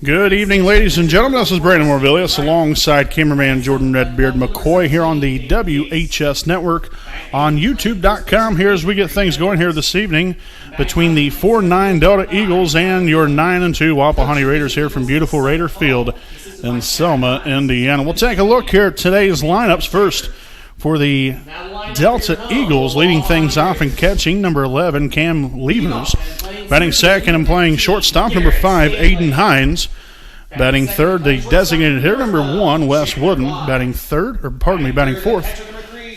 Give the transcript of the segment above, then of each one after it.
Good evening, ladies and gentlemen. This is Brandon Morvillius alongside cameraman Jordan Redbeard McCoy here on the WHS Network on YouTube.com here as we get things going here this evening between the 4-9 Delta Eagles and your 9-2 Wapahani Raiders here from beautiful Raider Field in Selma, Indiana. We'll take a look here at today's lineups first. For the Delta Eagles, leading things off and catching, number 11, Cam Levers. Batting second and playing shortstop, number 5, Aiden Hines. Batting third, the designated hitter, number 1, Wes Wooden. Batting fourth.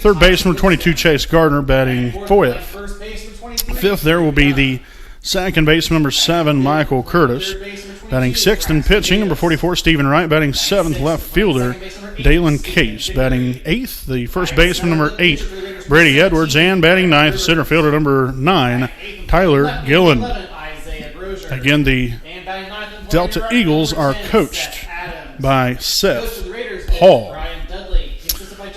Third baseman, number 22, Chase Gardner. Batting fourth. Fifth there will be the second baseman, number 7, Michael Curtis. Batting sixth and pitching, number 44, Stephen Wright. Batting seventh, left fielder, Dalen Case. Batting eighth, the first baseman, number 8, Brady Edwards. And batting ninth, center fielder, number 9, Tyler Gillen. Again, the Delta Eagles are coached by Seth Paul.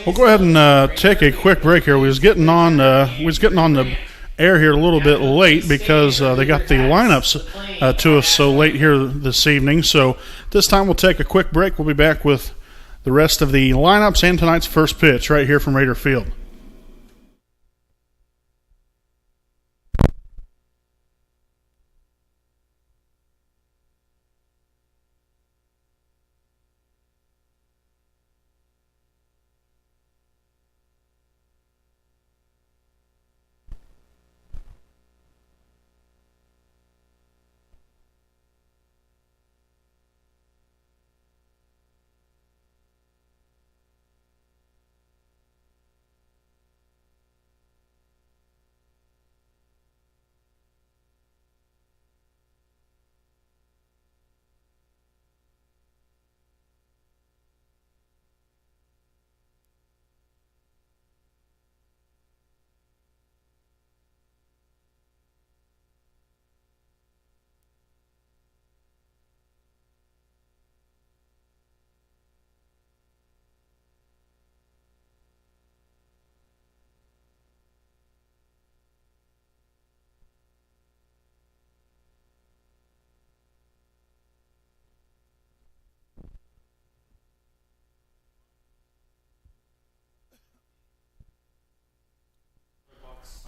We'll go ahead and take a quick break here. We was getting on the air here a little bit late because they got the lineups to us so late here this evening. So this time we'll take a quick break. We'll be back with the rest of the lineups and tonight's first pitch right here from Raider Field.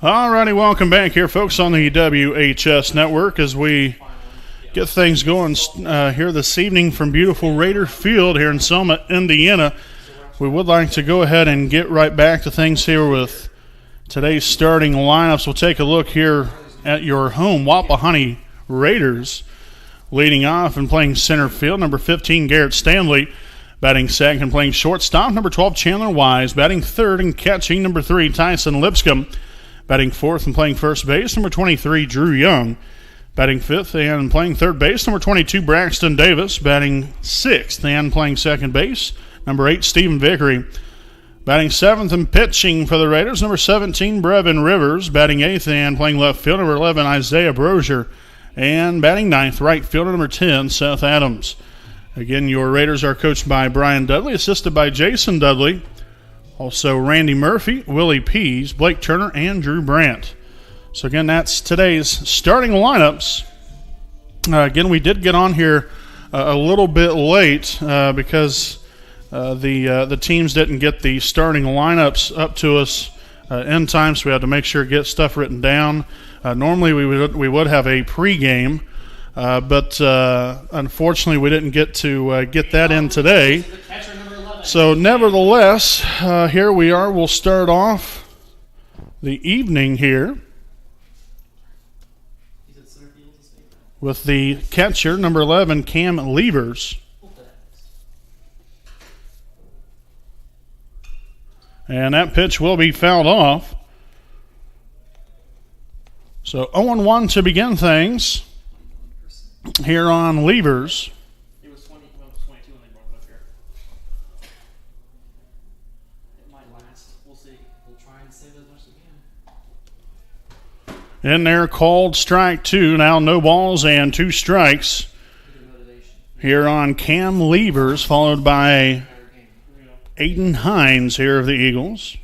Alrighty, welcome back here, folks, on the WHS Network as we get things going here this evening from beautiful Raider Field here in Selma, Indiana. We would like to go ahead and get right back to things here with today's starting lineups. We'll take a look here at your home Wapahani Raiders. Leading off and playing center field, number 15, Garrett Stanley. Batting second and playing shortstop, number 12, Chandler Wise. Batting third and catching, number 3, Tyson Lipscomb. Batting fourth and playing first base, number 23, Drew Young. Batting fifth and playing third base, number 22, Braxton Davis. Batting sixth and playing second base, number 8, Stephen Vickery. Batting seventh and pitching for the Raiders, number 17, Brevin Rivers. Batting eighth and playing left field, number 11, Isaiah Brozier. And batting ninth, right fielder, number 10, Seth Adams. Again, your Raiders are coached by Brian Dudley, assisted by Jason Dudley. Also, Randy Murphy, Willie Pease, Blake Turner, and Drew Brandt. So, again, that's today's starting lineups. Again, we did get on here a little bit late because the teams didn't get the starting lineups up to us in time, so we had to make sure to get stuff written down. Normally, we would have a pregame, but unfortunately, we didn't get to get that in today. So, nevertheless, here we are. We'll start off the evening here with the catcher, number 11, Cam Levers. And that pitch will be fouled off. So, 0-1 to begin things here on Levers. In there, called strike 2. Now no balls and 2 strikes here on Cam Levers, followed by Aiden Hines here of the Eagles.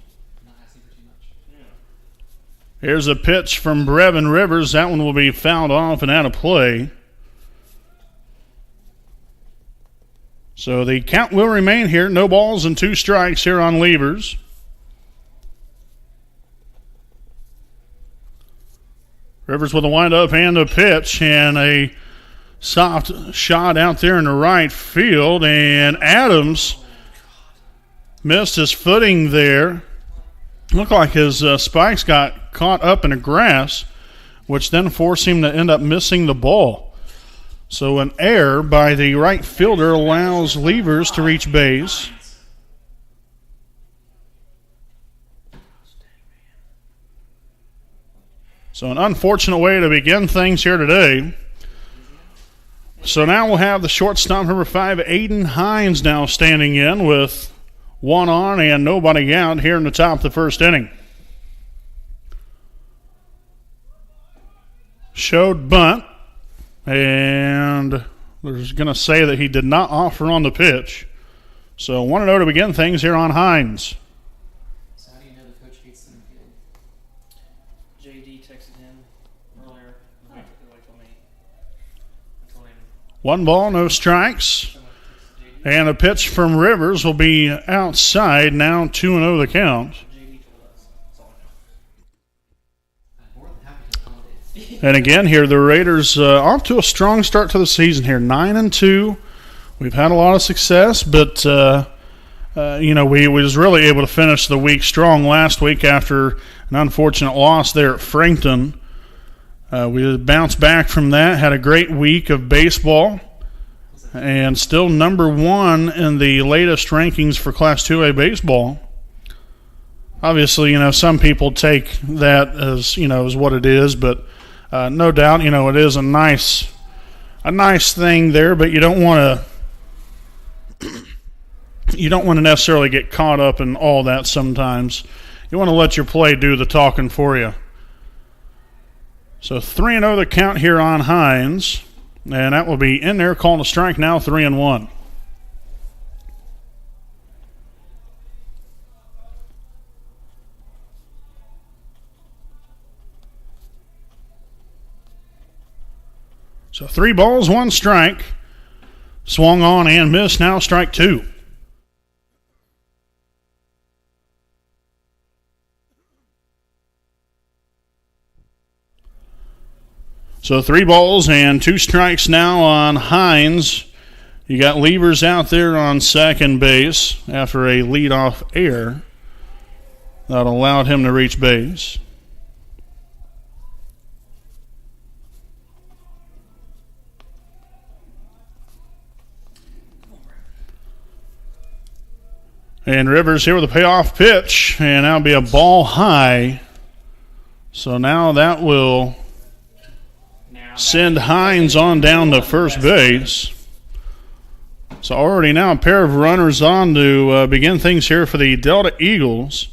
Here's a pitch from Brevin Rivers. That one will be fouled off and out of play. So the count will remain here. No balls and 2 strikes here on Levers. Rivers with a windup and a pitch, and a soft shot out there in the right field. And Adams missed his footing there. Looked like his spikes got caught up in the grass, which then forced him to end up missing the ball. So an error by the right fielder allows Levers to reach base. So an unfortunate way to begin things here today. So now we'll have the shortstop, number 5, Aiden Hines, now standing in with 1 on and nobody out here in the top of the first inning. Showed bunt, and they're going to say that he did not offer on the pitch. So 1-0 to begin things here on Hines. So how do you know the coach hates center field? JD texted him earlier. Wait till me. I told him. 1 ball, no strikes. And a pitch from Rivers will be outside. Now 2-0 the count. JD told us. That's all I know. I'm more than happy to accommodate. And again here, the Raiders off to a strong start to the season here. 9-2. We've had a lot of success, but we was really able to finish the week strong last week after an unfortunate loss there at Frankton. We bounced back from that, had a great week of baseball, and still number 1 in the latest rankings for Class 2A baseball. Obviously, some people take that as what it is, but no doubt, it is a nice thing there, but you don't want to necessarily get caught up in all that sometimes. You want to let your play do the talking for you. So 3-0 the count here on Hines. And that will be in there, calling a strike now, 3-1. So 3 balls, 1 strike. Swung on and missed, now strike 2. So 3 balls and 2 strikes now on Hines. You got Levers out there on second base after a leadoff error that allowed him to reach base. And Rivers here with a payoff pitch, and that'll be a ball high. So now that will send Hines on down to first base. So already now a pair of runners on to begin things here for the Delta Eagles,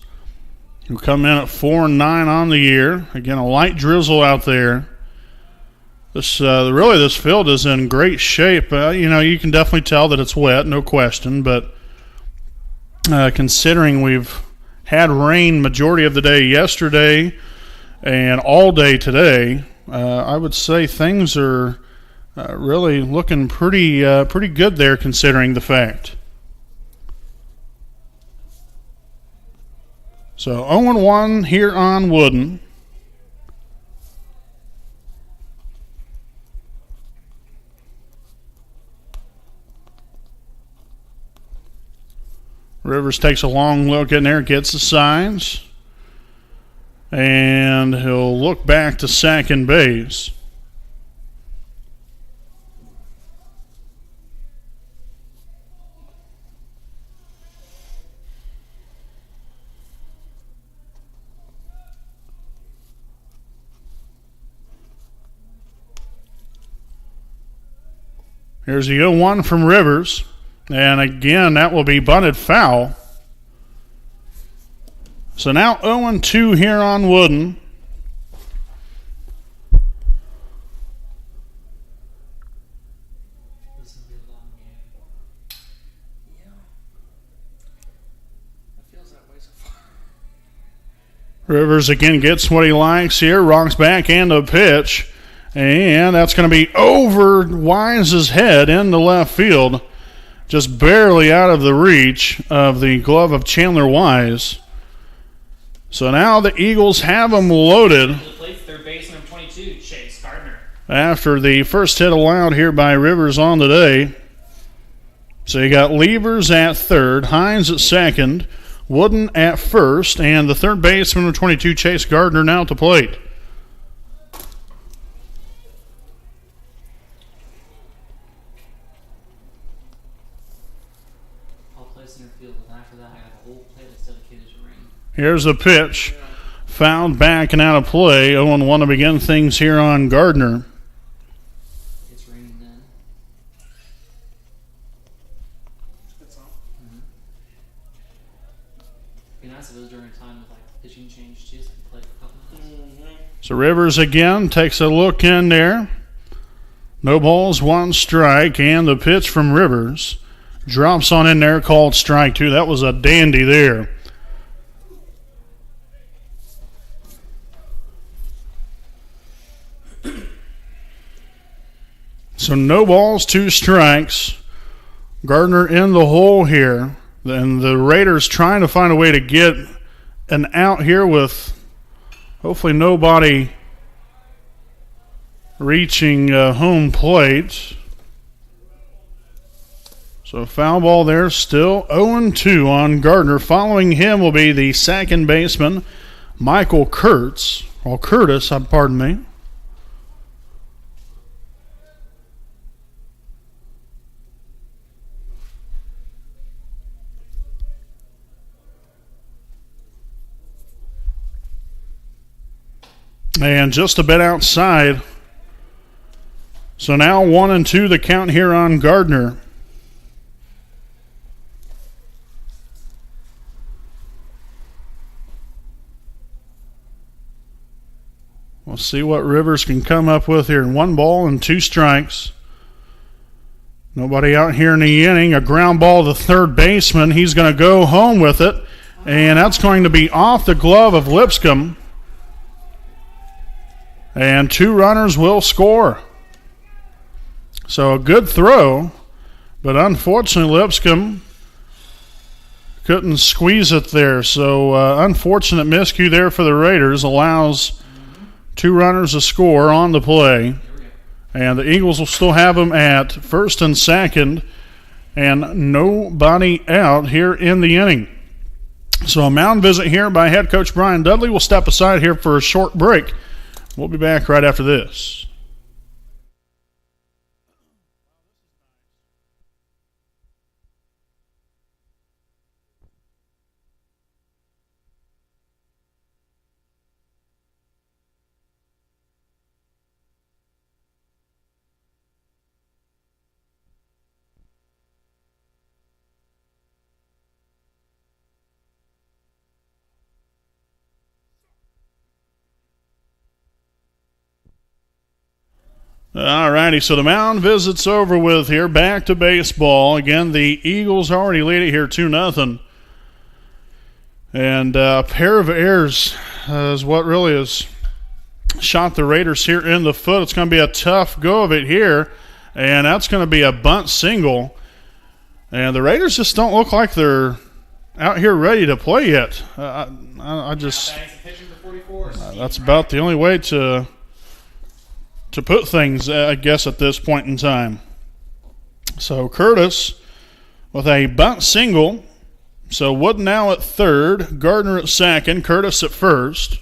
who come in at 4-9 on the year. Again, a light drizzle out there. This field is in great shape. You can definitely tell that it's wet, no question. But considering we've had rain majority of the day yesterday and all day today, I would say things are really looking pretty good there, considering the fact. So 0-1 here on Wooden. Rivers takes a long look in there, gets the signs. And he'll look back to second base. Here's the 0-1 from Rivers. And again, that will be bunted foul. So now 0-2 here on Wooden. This is gonna be a long game. Yeah. It feels that way so far. Rivers again gets what he likes here. Rocks back and a pitch. And that's going to be over Wise's head into left field. just barely out of the reach of the glove of Chandler Wise. So now the Eagles have them loaded. Third base, number 22, Chase Gardner. After the first hit allowed here by Rivers on the day. So you got Levers at third, Hines at second, Wooden at first, and the third baseman, number 22, Chase Gardner, now at the plate. I'll play center field, and after that, I got a whole playlist dedicated to Rain. Here's the pitch. Fouled back and out of play. 0-1 to begin things here on Gardner. It's raining then. Good song. Be nice if it was during a time with like pitching change too, so we could play for a couple minutes. So Rivers again takes a look in there. No balls, one strike, and the pitch from Rivers drops on in there, called strike two. That was a dandy there. So no balls, two strikes. Gardner in the hole here. And the Raiders trying to find a way to get an out here with hopefully nobody reaching home plate. So foul ball there, still 0-2 on Gardner. Following him will be the second baseman, Michael Curtis, pardon me. And just a bit outside. So now 1-2 the count here on Gardner. We'll see what Rivers can come up with here. 1 ball and 2 strikes. Nobody out here in the inning. A ground ball to the third baseman. He's going to go home with it. And that's going to be off the glove of Lipscomb. And 2 runners will score. So a good throw, but unfortunately Lipscomb couldn't squeeze it there. So unfortunate miscue there for the Raiders. Allows 2 runners to score on the play. And the Eagles will still have them at first and second. And nobody out here in the inning. So a mound visit here by head coach Brian Dudley. We'll step aside here for a short break. We'll be back right after this. All righty, so the mound visit's over with here. Back to baseball. Again, the Eagles already lead it here 2-0. And a pair of errors is what really has shot the Raiders here in the foot. It's going to be a tough go of it here. And that's going to be a bunt single. And the Raiders just don't look like they're out here ready to play yet. I just that's about the only way to put things, I guess, at this point in time. So Curtis with a bunt single. So Wood now at third, Gardner at second, Curtis at first.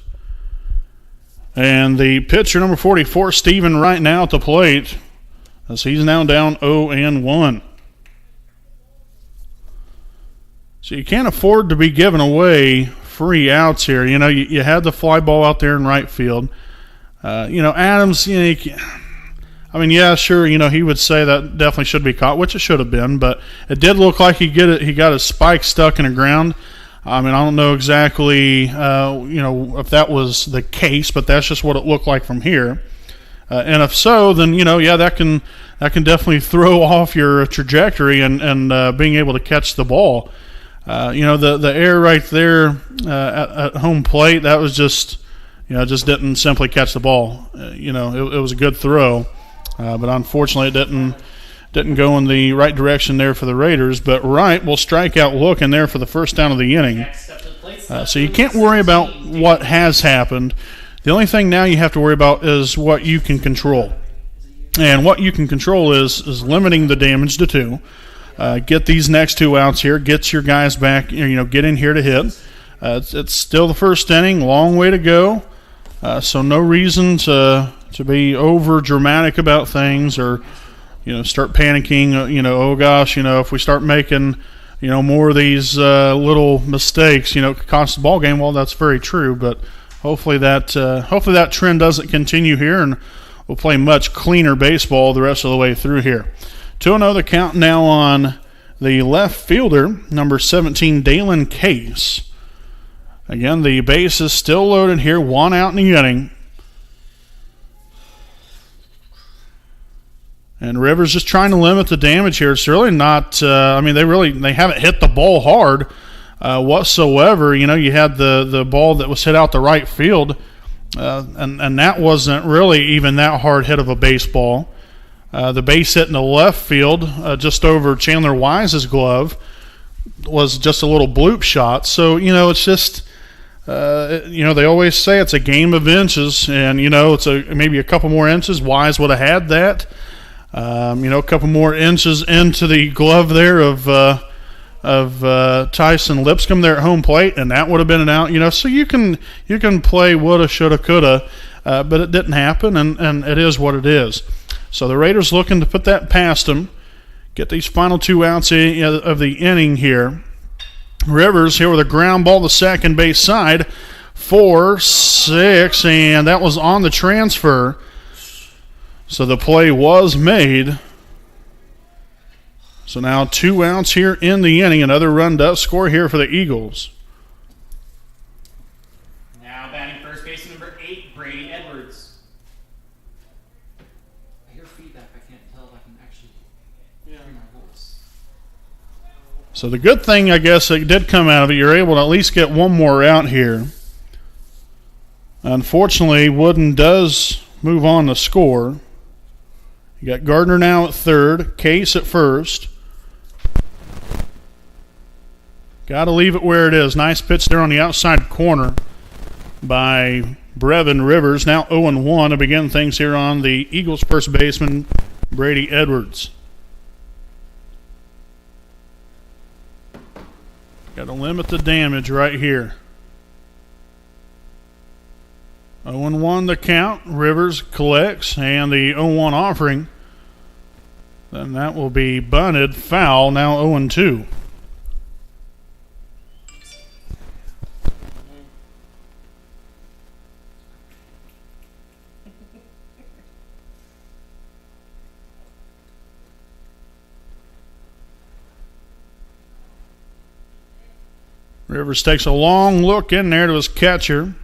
And the pitcher, number 44, Steven Wright, now at the plate, as he's now down 0-1. So you can't afford to be giving away free outs here. You know, you had the fly ball out there in right field. Adams, yeah, sure, he would say that definitely should be caught, which it should have been, but it did look like he got his spike stuck in the ground. I don't know exactly, if that was the case, but that's just what it looked like from here. And if so, then, that can definitely throw off your trajectory and being able to catch the ball. The air right there at home plate, that was just didn't simply catch the ball. It was a good throw, but unfortunately it didn't go in the right direction there for the Raiders, but Wright will strike out looking there for the first down of the inning. So you can't worry about what has happened. The only thing now you have to worry about is what you can control. And what you can control is limiting the damage to 2. Get these next 2 outs here. Get your guys back. Get in here to hit. It's still the first inning. Long way to go. So no reason to be over dramatic about things or start panicking. Oh gosh, if we start making more of these little mistakes, it could cost the ball game. Well, that's very true, but hopefully that trend doesn't continue here, and we'll play much cleaner baseball the rest of the way through here. 2-0 the count now on the left fielder, number 17, Dalen Case. Again, the base is still loaded here, 1 out in the inning. And Rivers just trying to limit the damage here. It's really not, they haven't hit the ball hard whatsoever. You had the ball that was hit out the right field, and that wasn't really even that hard hit of a baseball. The base hit in the left field, just over Chandler Wise's glove, was just a little bloop shot. So, it's just, they always say it's a game of inches, and, it's maybe a couple more inches. Wise would have had that. A couple more inches into the glove there of Tyson Lipscomb there at home plate, and that would have been an out. So you can play woulda, shoulda, coulda, but it didn't happen, and it is what it is. So the Raiders looking to put that past them, get these final 2 outs of the inning here. Rivers here with a ground ball to second base side, 4-6, and that was on the transfer. So the play was made. So now 2 outs here in the inning. Another run does score here for the Eagles. Now batting first base number 8, Brady Edwards. I hear feedback. I can't tell if I can actually hear my voice. So the good thing, I guess, that did come out of it, you're able to at least get 1 more out here. Unfortunately, Wooden does move on to score. You got Gardner now at third, Case at first. Got to leave it where it is. Nice pitch there on the outside corner by Brevin Rivers. Now 0-1 to begin things here on the Eagles' first baseman, Brady Edwards. Got to limit the damage right here. 0-1 the count. Rivers collects, and the 0-1 offering. Then that will be bunted foul. Now 0-2. Rivers takes a long look in there to his catcher.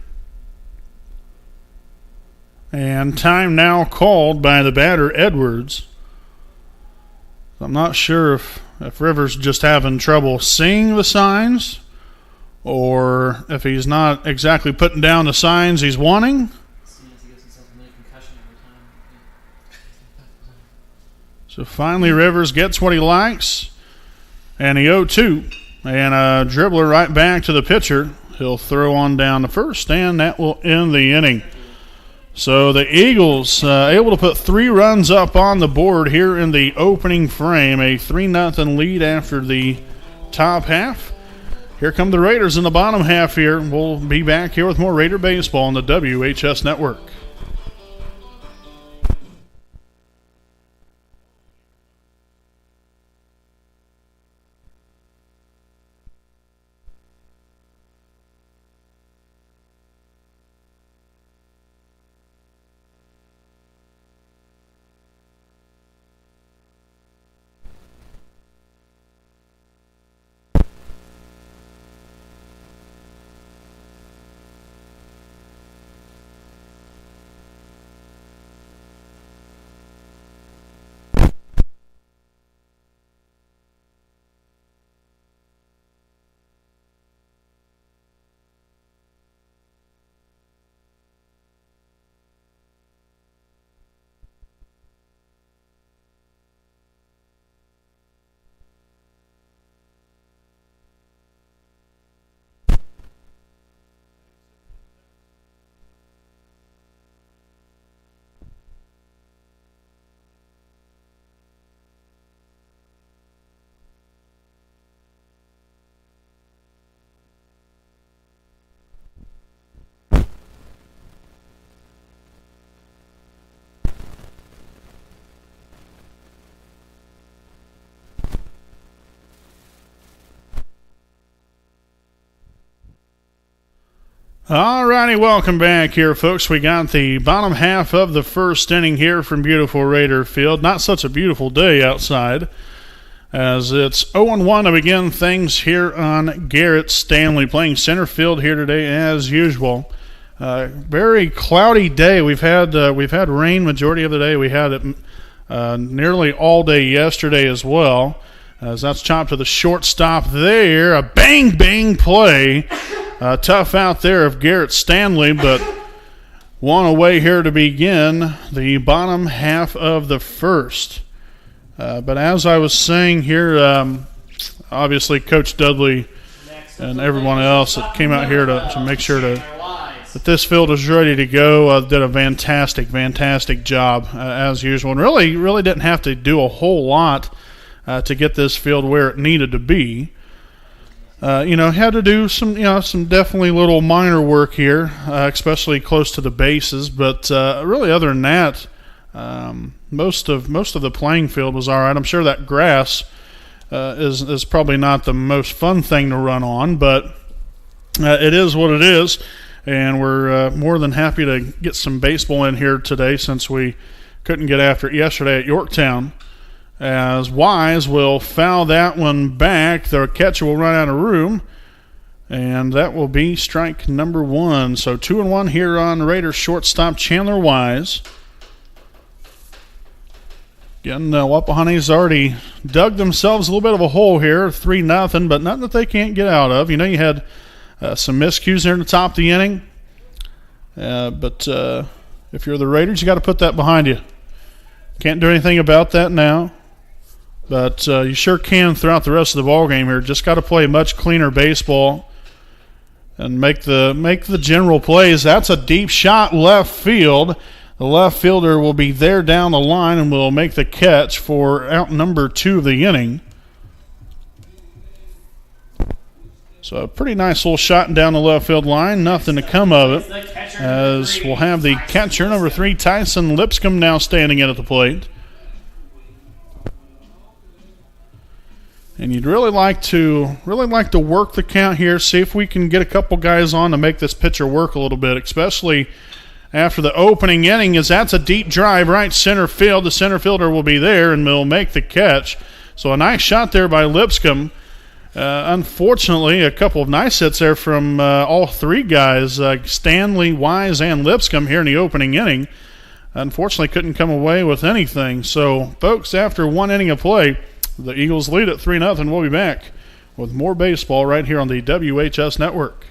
And time now called by the batter, Edwards. I'm not sure if Rivers just having trouble seeing the signs or if he's not exactly putting down the signs he's wanting. So finally Rivers gets what he likes, and he 0-2. And a dribbler right back to the pitcher. He'll throw on down to first, and that will end the inning. So the Eagles able to put 3 runs up on the board here in the opening frame. A 3-0 lead after the top half. Here come the Raiders in the bottom half here. We'll be back here with more Raider baseball on the WHS Network. Alrighty, welcome back here, folks. We got the bottom half of the first inning here from beautiful Raider Field. Not such a beautiful day outside, as it's 0-1 to begin things here on Garrett Stanley, playing center field here today as usual. Very cloudy day. We've had rain majority of the day. We had it nearly all day yesterday as well, as that's chopped to the shortstop there. A bang play. Tough out there of Garrett Stanley, but one away here to begin the bottom half of the first. But as I was saying here, obviously Coach Dudley and everyone else that came out here to make sure that this field was ready to go did a fantastic job as usual, and really didn't have to do a whole lot to get this field where it needed to be. Had to do some definitely little minor work here, especially close to the bases. But really, other than that, most of the playing field was all right. I'm sure that grass is probably not the most fun thing to run on, but it is what it is. And we're more than happy to get some baseball in here today, since we couldn't get after it yesterday at Yorktown. As Wise will foul that one back. The catcher will run out of room, and that will be strike number one. So 2-1 here on Raiders shortstop Chandler Wise. Again, Wapahani's already dug themselves a little bit of a hole here, 3-0, but nothing that they can't get out of. You had some miscues there in the top of the inning, but if you're the Raiders, you got to put that behind you. Can't do anything about that now. But you sure can throughout the rest of the ballgame here. Just got to play much cleaner baseball and make the general plays. That's a deep shot left field. The left fielder will be there down the line and will make the catch for out number 2 of the inning. So a pretty nice little shot down the left field line. Nothing to come of it, as we'll have the catcher, number 3, Tyson Lipscomb, now standing in at the plate. And you'd really like to work the count here, see if we can get a couple guys on to make this pitcher work a little bit, especially after the opening inning, as that's a deep drive right center field. The center fielder will be there and will make the catch. So a nice shot there by Lipscomb. Unfortunately, a couple of nice hits there from all 3 guys, Stanley, Wise, and Lipscomb here in the opening inning. Unfortunately, couldn't come away with anything. So, folks, after 1 inning of play, the Eagles lead at 3-0. We'll be back with more baseball right here on the WHS Network.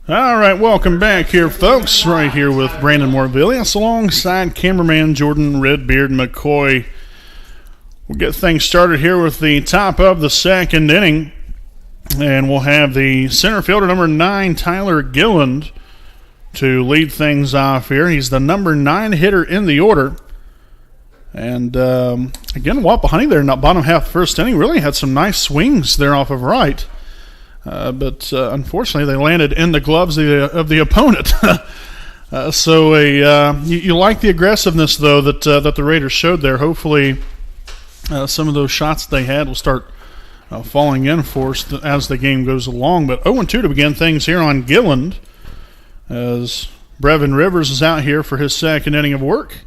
All right, welcome back here, folks. Right here with Brandon Morvillius alongside cameraman Jordan Redbeard McCoy. We'll get things started here with the top of the second inning, and we'll have the center fielder, number 9, Tyler Gilland, to lead things off here. He's the number 9 hitter in the order. And again, Wapahani there in that bottom half of the first inning really had some nice swings there off of right. But unfortunately, they landed in the gloves of the opponent. You like the aggressiveness, though, that the Raiders showed there. Hopefully, some of those shots they had will start falling in for us as the game goes along. But 0-2 to begin things here on Gilland, as Brevin Rivers is out here for his second inning of work.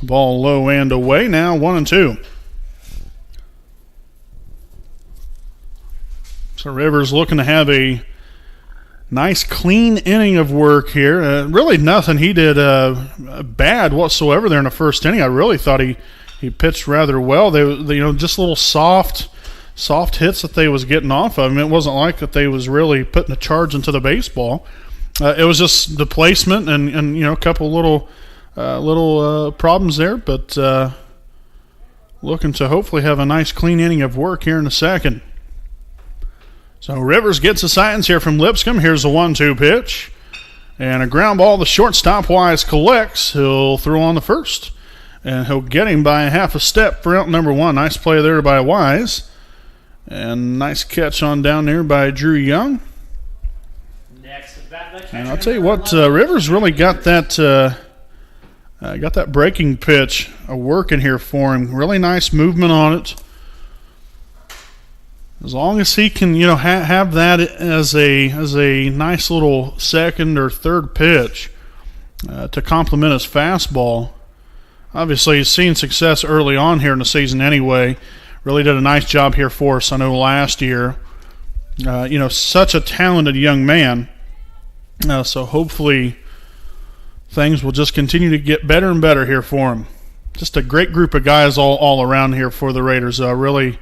Ball low and away. Now 1-2. So Rivers looking to have a nice, clean inning of work here. Really nothing he did bad whatsoever there in the first inning. I really thought he pitched rather well. They just little soft hits that they was getting off of him. It wasn't like that they was really putting a charge into the baseball. It was just the placement and a couple little problems there. But looking to hopefully have a nice, clean inning of work here in the second. So Rivers gets a signs here from Lipscomb. Here's a 1-2 pitch. And a ground ball. The shortstop Wise collects. He'll throw on the first. And he'll get him by a half a step for out number one. Nice play there by Wise. And nice catch on down there by Drew Young. And I'll tell you what, Rivers really got that breaking pitch working here for him. Really nice movement on it. As long as he can, have that as a nice little second or third pitch to complement his fastball. Obviously, he's seen success early on here in the season anyway. Really did a nice job here for us, I know, last year. Such a talented young man. So hopefully things will just continue to get better and better here for him. Just a great group of guys all around here for the Raiders. Really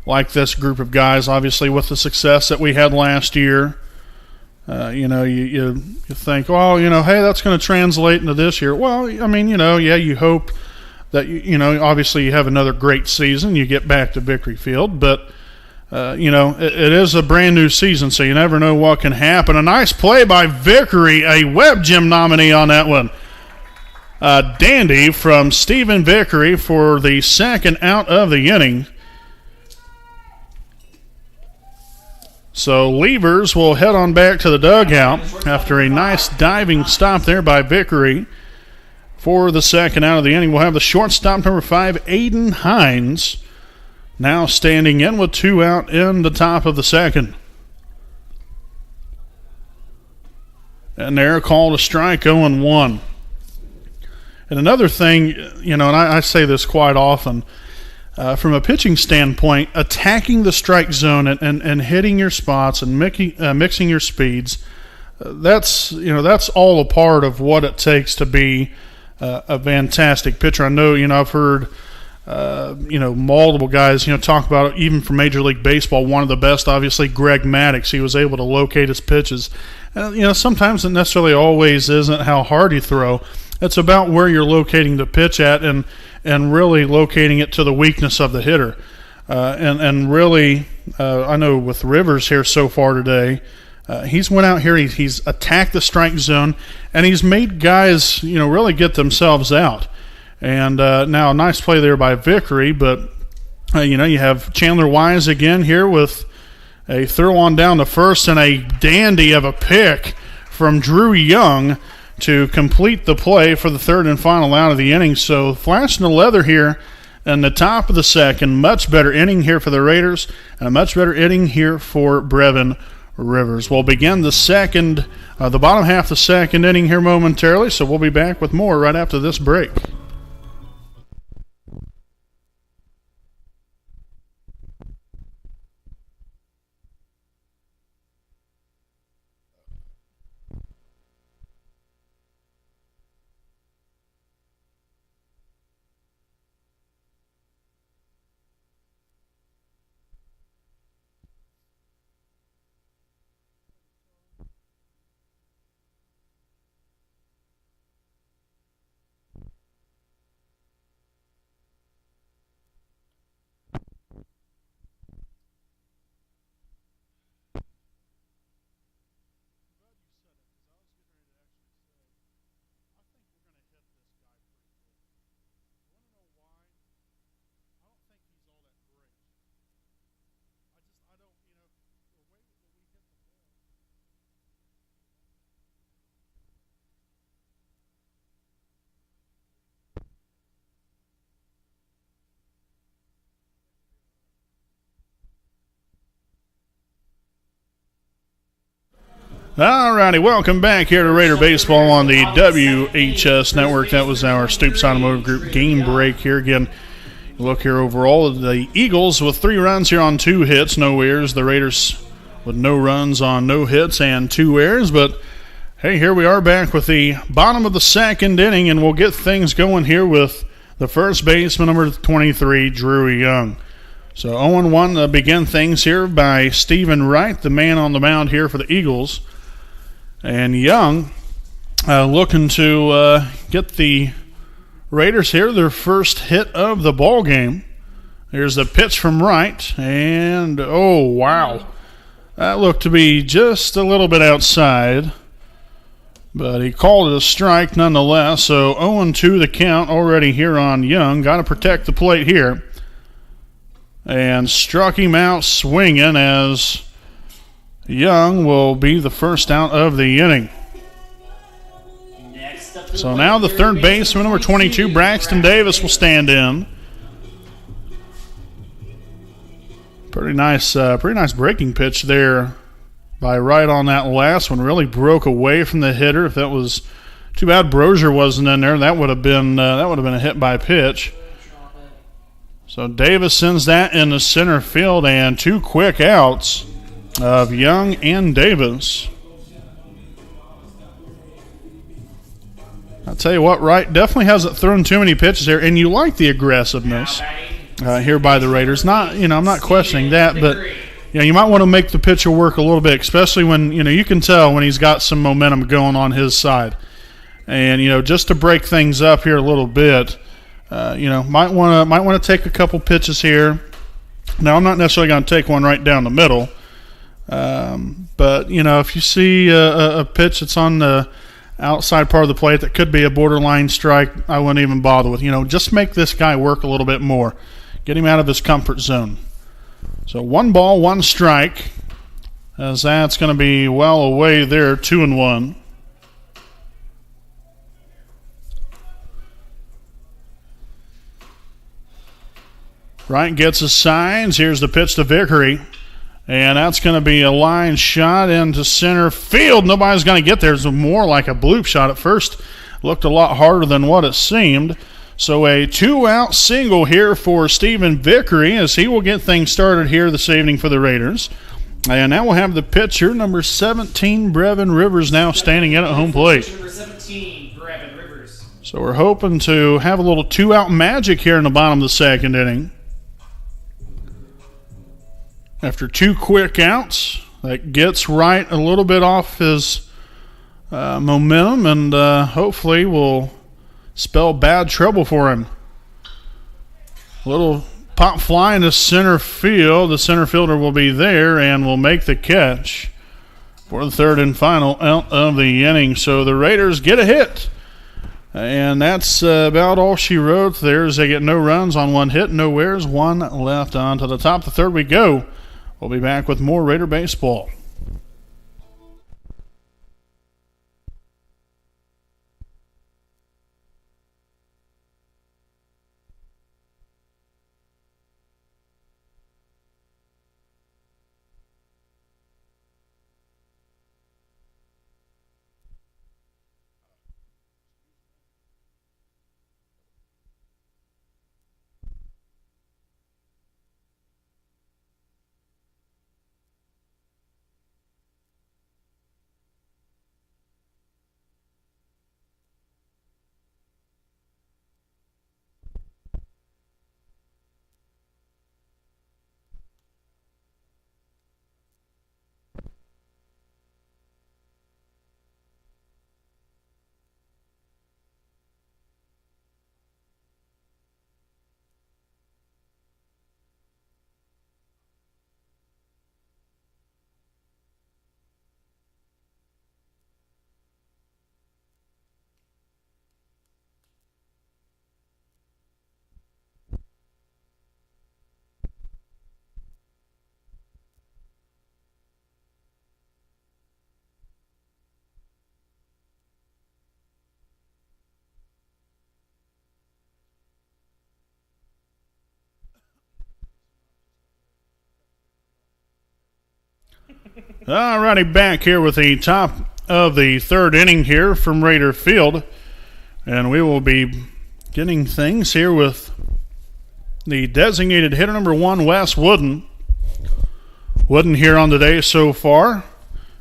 like this group of guys, obviously, with the success that we had last year. You think, well, hey, that's going to translate into this year. Well, I mean, you hope that, obviously you have another great season. You get back to Victory Field. But, it is a brand new season, so you never know what can happen. A nice play by Vickery, a Web Gym nominee on that one. Dandy from Stephen Vickery for the second out of the inning. So Levers will head on back to the dugout after a nice diving stop there by Vickery. For the second out of the inning, we'll have the shortstop, number 5, Aiden Hines, now standing in with 2 out in the top of the second. And they're called a strike, 0-1. And another thing, and I say this quite often, from a pitching standpoint, attacking the strike zone and hitting your spots and mixing your speeds, that's all a part of what it takes to be a fantastic pitcher. I know, I've heard, multiple guys, talk about it, even from Major League Baseball. One of the best, obviously, Greg Maddux. He was able to locate his pitches. Sometimes it necessarily always isn't how hard you throw. It's about where you're locating the pitch at and really locating it to the weakness of the hitter. And really, I know with Rivers here so far today, he's went out here, he's attacked the strike zone, and he's made guys, really get themselves out. And now a nice play there by Vickery, but, you have Chandler Wise again here with a throw on down to first and a dandy of a pick from Drew Young to complete the play for the third and final out of the inning. So flashing the leather here in the top of the second. Much better inning here for the Raiders and a much better inning here for Brevin Rivers. We'll begin the second, the bottom half of the second inning here momentarily, so we'll be back with more right after this break. Alrighty, welcome back here to Raider Baseball on the WHS Network. That was our Stoops Automotive Group game break here. Again, look here overall, the Eagles with 3 runs here on 2 hits, no errors. The Raiders with no runs on no hits and 2 errors. But, hey, here we are back with the bottom of the second inning, and we'll get things going here with the first baseman, number 23, Drew Young. So 0-1 to begin things here by Stephen Wright, the man on the mound here for the Eagles. And Young looking to get the Raiders here their first hit of the ball game. Here's the pitch from Wright, and oh wow, that looked to be just a little bit outside, but he called it a strike nonetheless. So 0-2 the count already here on Young. Got to protect the plate here, and struck him out swinging as Young will be the first out of the inning. So now the third baseman, number 22, Braxton Davis, will stand in. Pretty nice breaking pitch there by Wright on that last one. Really broke away from the hitter. If that was too bad Brozier wasn't in there, that would have been a hit by pitch. So Davis sends that into center field, and 2 quick outs of Young and Davis. I'll tell you what, Wright definitely hasn't thrown too many pitches here, and you like the aggressiveness here by the Raiders. I'm not questioning that, but you might want to make the pitcher work a little bit, especially when you can tell when he's got some momentum going on his side. And just to break things up here a little bit, might want to take a couple pitches here. Now I'm not necessarily going to take one right down the middle. But if you see a pitch that's on the outside part of the plate that could be a borderline strike, I wouldn't even bother with. Just make this guy work a little bit more. Get him out of his comfort zone. So 1 ball, 1 strike, as that's going to be well away there, 2-1. Wright gets his signs. Here's the pitch to Vickery. And that's going to be a line shot into center field. Nobody's going to get there. It's more like a bloop shot at first. Looked a lot harder than what it seemed. So a 2-out single here for Stephen Vickery as he will get things started here this evening for the Raiders. And now we'll have the pitcher, number 17, Brevin Rivers, now standing in at home plate. Number 17, Brevin Rivers. So we're hoping to have a little 2-out magic here in the bottom of the second inning. After 2 quick outs, that gets Wright a little bit off his momentum, and hopefully will spell bad trouble for him. A little pop fly into center field. The center fielder will be there and will make the catch for the third and final out of the inning. So the Raiders get a hit. And that's about all she wrote there, as they get no runs on 1 hit, no errors, 1 left on. To the top of the third we go. We'll be back with more Raider baseball. Alrighty, back here with the top of the third inning here from Raider Field. And we will be getting things here with the designated hitter number 1, Wes Wooden. Wooden here on the day so far.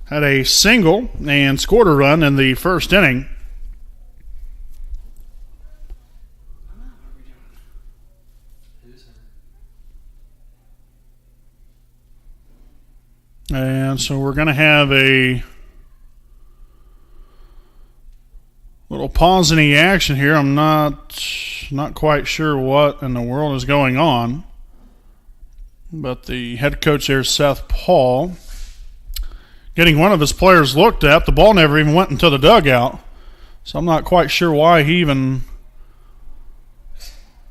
Had a single and scored a run in the first inning. And so we're going to have a little pause in the action here. I'm not quite sure what in the world is going on. But the head coach there, Seth Paul, getting one of his players looked at. The ball never even went into the dugout. So I'm not quite sure why he even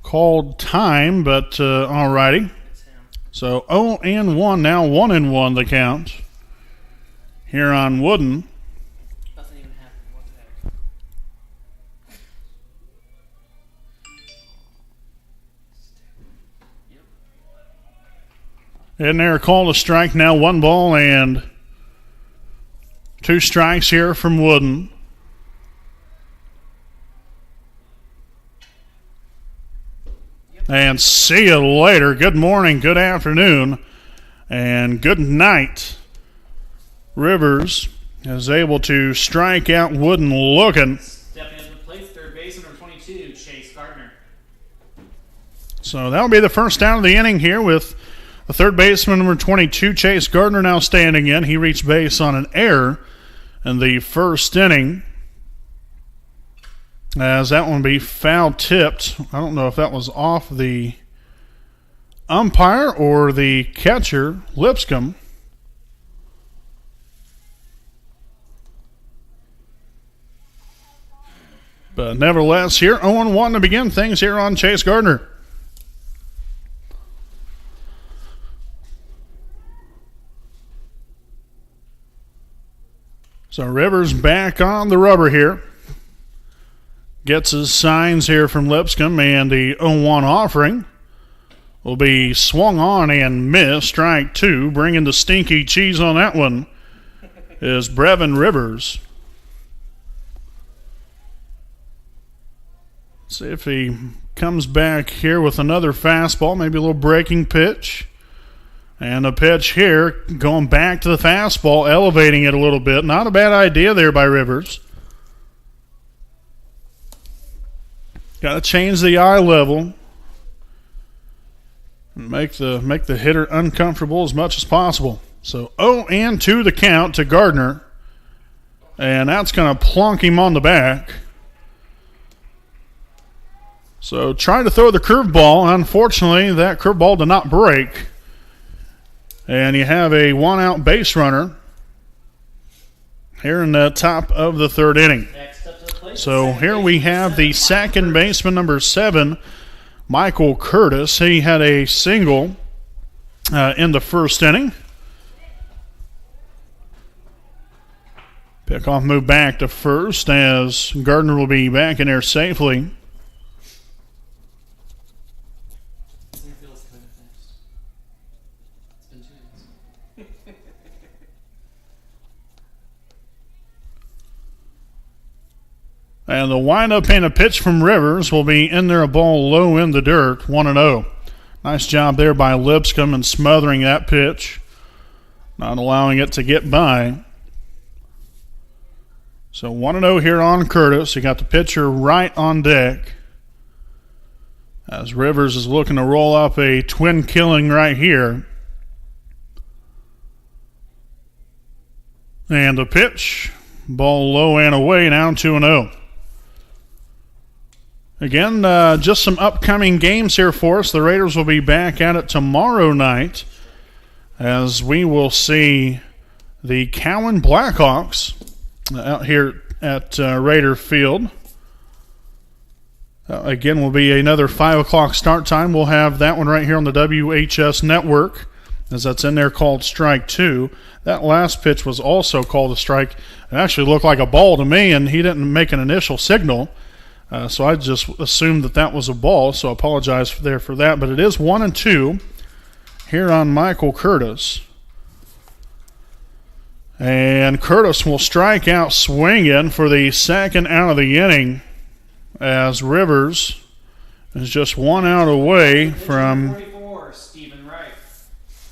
called time, but alrighty. So 0-1 now, 1-1 the count here on Wooden. Nothing even happened. What the heck? And they're called a strike now, 1 ball and 2 strikes here from Wooden. And see you later. Good morning, good afternoon, and good night. Rivers is able to strike out Wooden looking. Stepping up to the plate, third baseman number 22, Chase Gardner. So that'll be the first out of the inning here with the third baseman number 22, Chase Gardner, now standing in. He reached base on an error in the first inning, as that one will be foul tipped. I don't know if that was off the umpire or the catcher, Lipscomb. But nevertheless, here 0-1 to begin things here on Chase Gardner. So Rivers back on the rubber here. Gets his signs here from Lipscomb, and the 0-1 offering will be swung on and missed. Strike 2. Bringing the stinky cheese on that one is Brevin Rivers. See if he comes back here with another fastball, maybe a little breaking pitch. And a pitch here, going back to the fastball, elevating it a little bit. Not a bad idea there by Rivers. Got to change the eye level. Make the hitter uncomfortable as much as possible. So 0-2 the count to Gardner. And that's going to plunk him on the back. So trying to throw the curveball. Unfortunately, that curveball did not break. And you have a 1-out base runner here in the top of the third inning. So here we have the second baseman, number 7, Michael Curtis. He had a single in the first inning. Pickoff move back to first as Gardner will be back in there safely. And the windup and a pitch from Rivers will be in there, a ball low in the dirt, 1-0. Nice job there by Lipscomb in smothering that pitch, not allowing it to get by. So 1-0 here on Curtis. You got the pitcher right on deck, as Rivers is looking to roll up a twin killing right here. And the pitch, ball low and away, now 2-0. Again, just some upcoming games here for us. The Raiders will be back at it tomorrow night, as we will see the Cowan Blackhawks out here at Raider Field. Again, will be another 5 o'clock start time. We'll have that one right here on the WHS network, as that's in there called strike 2. That last pitch was also called a strike. It actually looked like a ball to me, and he didn't make an initial signal. So I just assumed that was a ball, so I apologize for that. But it is 1-2 here on Michael Curtis. And Curtis will strike out swinging for the second out of the inning, as Rivers is just one out away from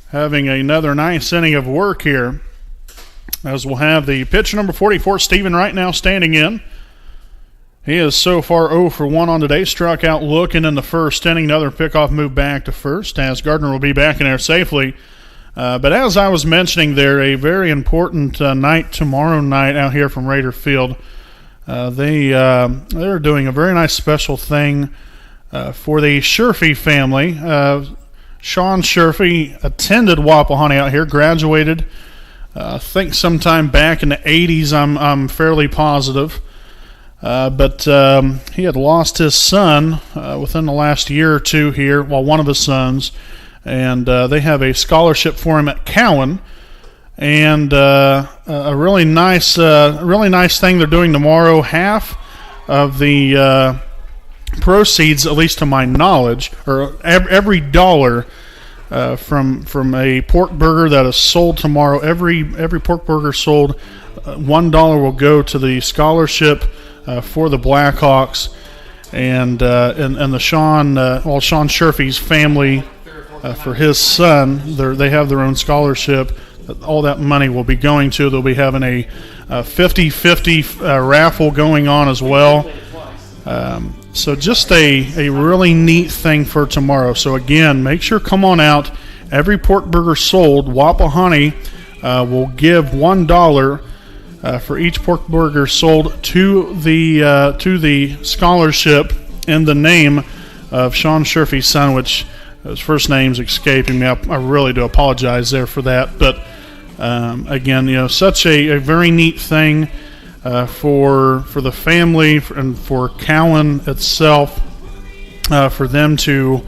having another nice inning of work here. As we'll have the pitch number 44, Stephen Wright, now standing in. He is so far 0 for 1 on today. Struck out looking in the first inning. Another pickoff move back to first, as Gardner will be back in there safely. But as I was mentioning there, a very important night tomorrow night out here from Raider Field. They're doing a very nice special thing for the Scherfy family. Sean Scherfy attended Wapahani out here, graduated I think sometime back in the 80s, I'm fairly positive. But he had lost his son within the last year or two here, well, one of his sons, and they have a scholarship for him at Cowan. And a really nice thing they're doing tomorrow. Half of the proceeds, at least to my knowledge, or every dollar from a pork burger that is sold tomorrow, every pork burger sold, $1 will go to the scholarship for the Blackhawks, and the Sean Scherfy's family, for his son, they have their own scholarship. All that money will be going to. They'll be having a 50-50 raffle going on as well. So just a really neat thing for tomorrow. So again, make sure come on out. Every pork burger sold, Wapahani will give $1 for each pork burger sold to the scholarship in the name of Sean Scherfy's son, which his first name's escaping me. I really do apologize there for that. But again, such a very neat thing. For the family and for Cowan itself, for them to,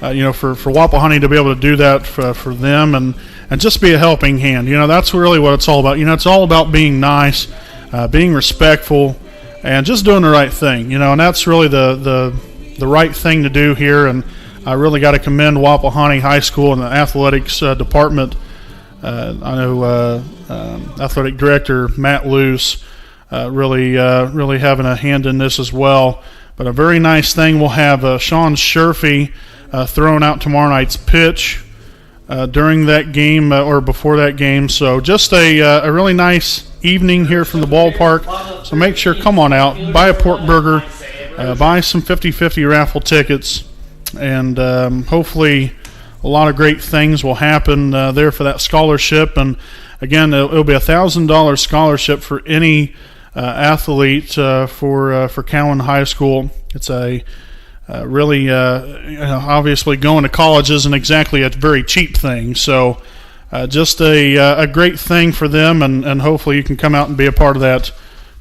for Wapahani to be able to do that for them and just be a helping hand. That's really what it's all about. It's all about being nice, being respectful, and just doing the right thing. And that's really the right thing to do here. And I really got to commend Wapahani High School and the athletics department. I know athletic director Matt Luce. Really having a hand in this as well. But a very nice thing, we'll have Sean Scherfy throwing out tomorrow night's pitch during that game or before that game. So just a really nice evening here from the ballpark. So make sure, come on out, buy a pork burger, buy some 50-50 raffle tickets, and hopefully a lot of great things will happen there for that scholarship. And again, it'll be a $1,000 scholarship for any athlete for Cowan High School. It's a really obviously going to college isn't exactly a very cheap thing, so just a great thing for them, and hopefully you can come out and be a part of that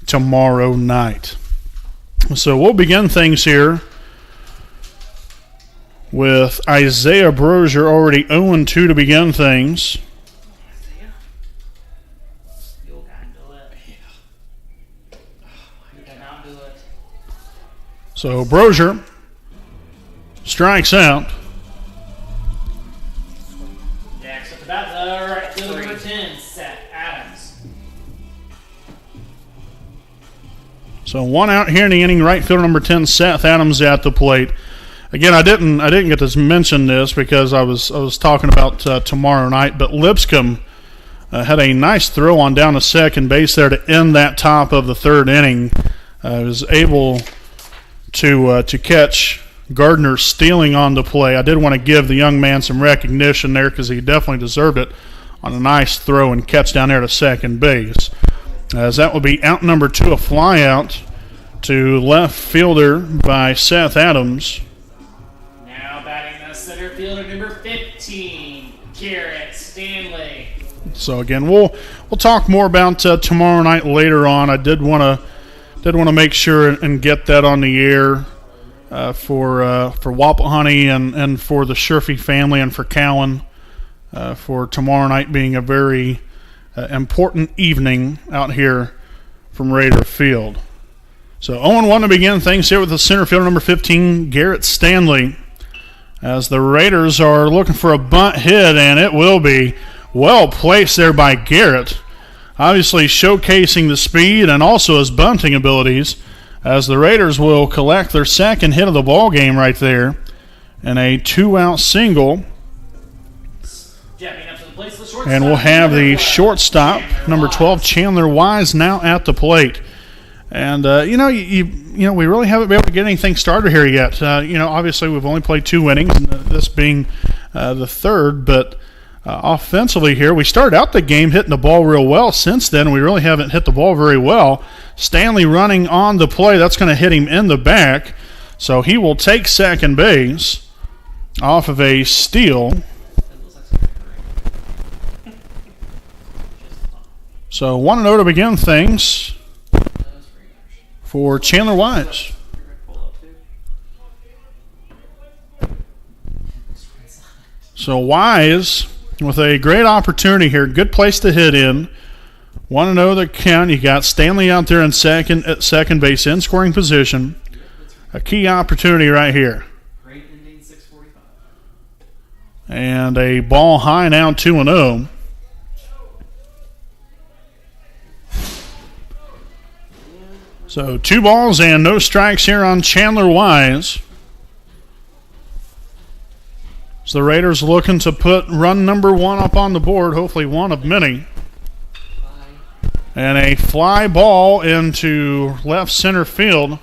tomorrow night. So we'll begin things here with Isaiah Brozier already 0-2 to begin things. So Brozier strikes out. Next up to bat, right fielder number 10, Seth Adams. So one out here in the inning, right fielder number 10, Seth Adams at the plate. Again, I didn't get to mention this because I was talking about tomorrow night, but Lipscomb had a nice throw on down to second base there to end that top of the third inning. Was able to catch Gardner stealing on the play. I did want to give the young man some recognition there because he definitely deserved it on a nice throw and catch down there to second base. As that will be out number 2, a fly out to left fielder by Seth Adams. Now batting the center fielder number 15, Garrett Stanley. So again, we'll talk more about tomorrow night later on. I did want to make sure and get that on the air for Wapahani and for the Scherfy family and for Cowan for tomorrow night being a very important evening out here from Raider Field. So 0-1 to begin things here with the center fielder number 15, Garrett Stanley, as the Raiders are looking for a bunt hit, and it will be well placed there by Garrett. obviously showcasing the speed and also his bunting abilities, as the Raiders will collect their second hit of the ball game right there in a 2-out single. And we'll have the shortstop, number 12, Chandler Wise, now at the plate. And we really haven't been able to get anything started here yet. Obviously we've only played 2 innings, and this being the third. But offensively here, we started out the game hitting the ball real well. Since then, we really haven't hit the ball very well. Stanley running on the play. That's going to hit him in the back. So he will take second base off of a steal. So 1-0 to begin things for Chandler Wise. So Wise with a great opportunity here. Good place to hit in. 1-0 the count. You got Stanley out there at second base in scoring position. A key opportunity right here. And a ball high now, 2-0. So 2 balls and no strikes here on Chandler Wise. So the Raiders looking to put run number 1 up on the board, hopefully one of many. And a fly ball into left center field.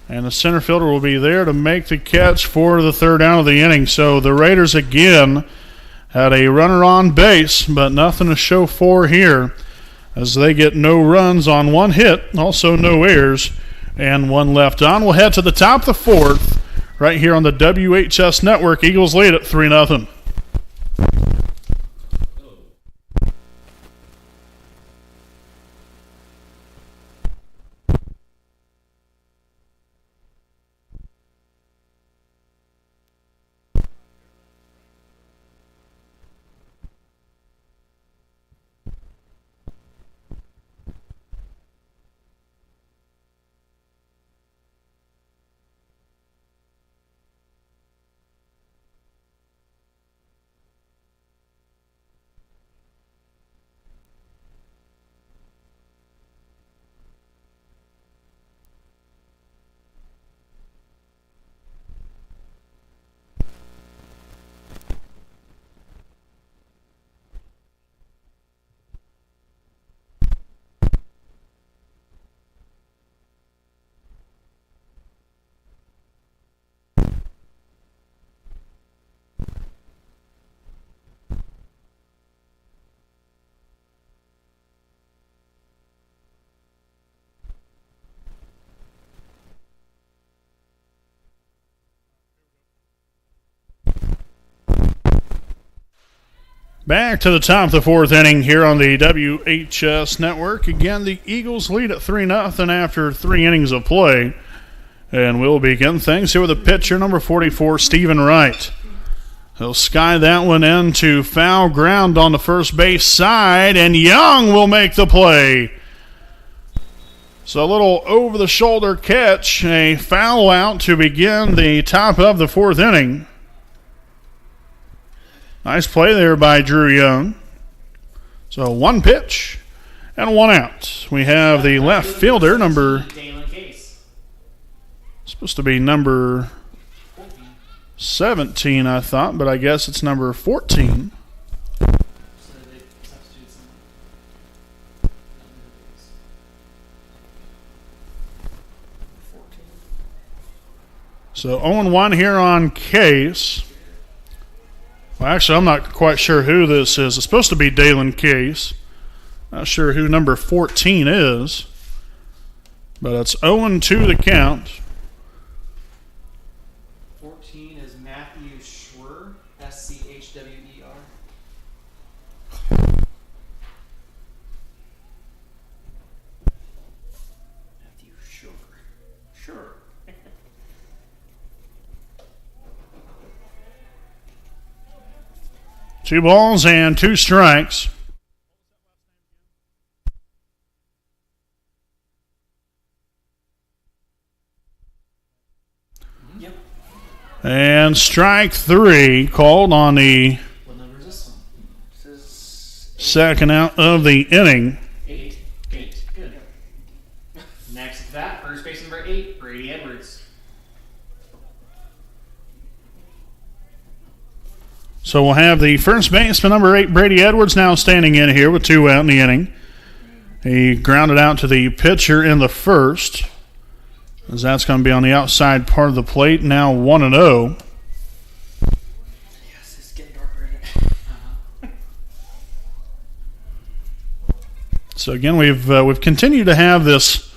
And the center fielder will be there to make the catch for the 3rd out of the inning. So the Raiders again had a runner on base, but nothing to show for here, as they get no runs on 1 hit, also no errors, and 1 left on. We'll head to the top of the 4th right here on the WHS Network. Eagles lead at 3-0. Back to the top of the 4th inning here on the WHS Network. Again, the Eagles lead at 3-0 after 3 innings of play. And we'll begin things here with a pitcher, number 44, Stephen Wright. He'll sky that one into foul ground on the first base side, and Young will make the play. So a little over-the-shoulder catch, a foul out to begin the top of the 4th inning. Nice play there by Drew Young. So 1 pitch and 1 out. We have the left fielder, supposed to be number 17, I thought, but I guess it's number 14. So 0-1 here on Case. Well, actually, I'm not quite sure who this is. It's supposed to be Dalen Case. Not sure who number 14 is. But it's 0-2 the count. 14 is Matthew Schwer, S-C-H-W-E-R. Matthew Schwer. Sure. 2 balls and 2 strikes. Yep. And strike 3 called on the What number is this one? This is 2nd out of the inning. So we'll have the first baseman, number 8, Brady Edwards, now standing in here with 2 out in the inning. He grounded out to the pitcher in the first, as that's going to be on the outside part of the plate. Now 1-0. Yes, it's getting dark already. So again, we've continued to have this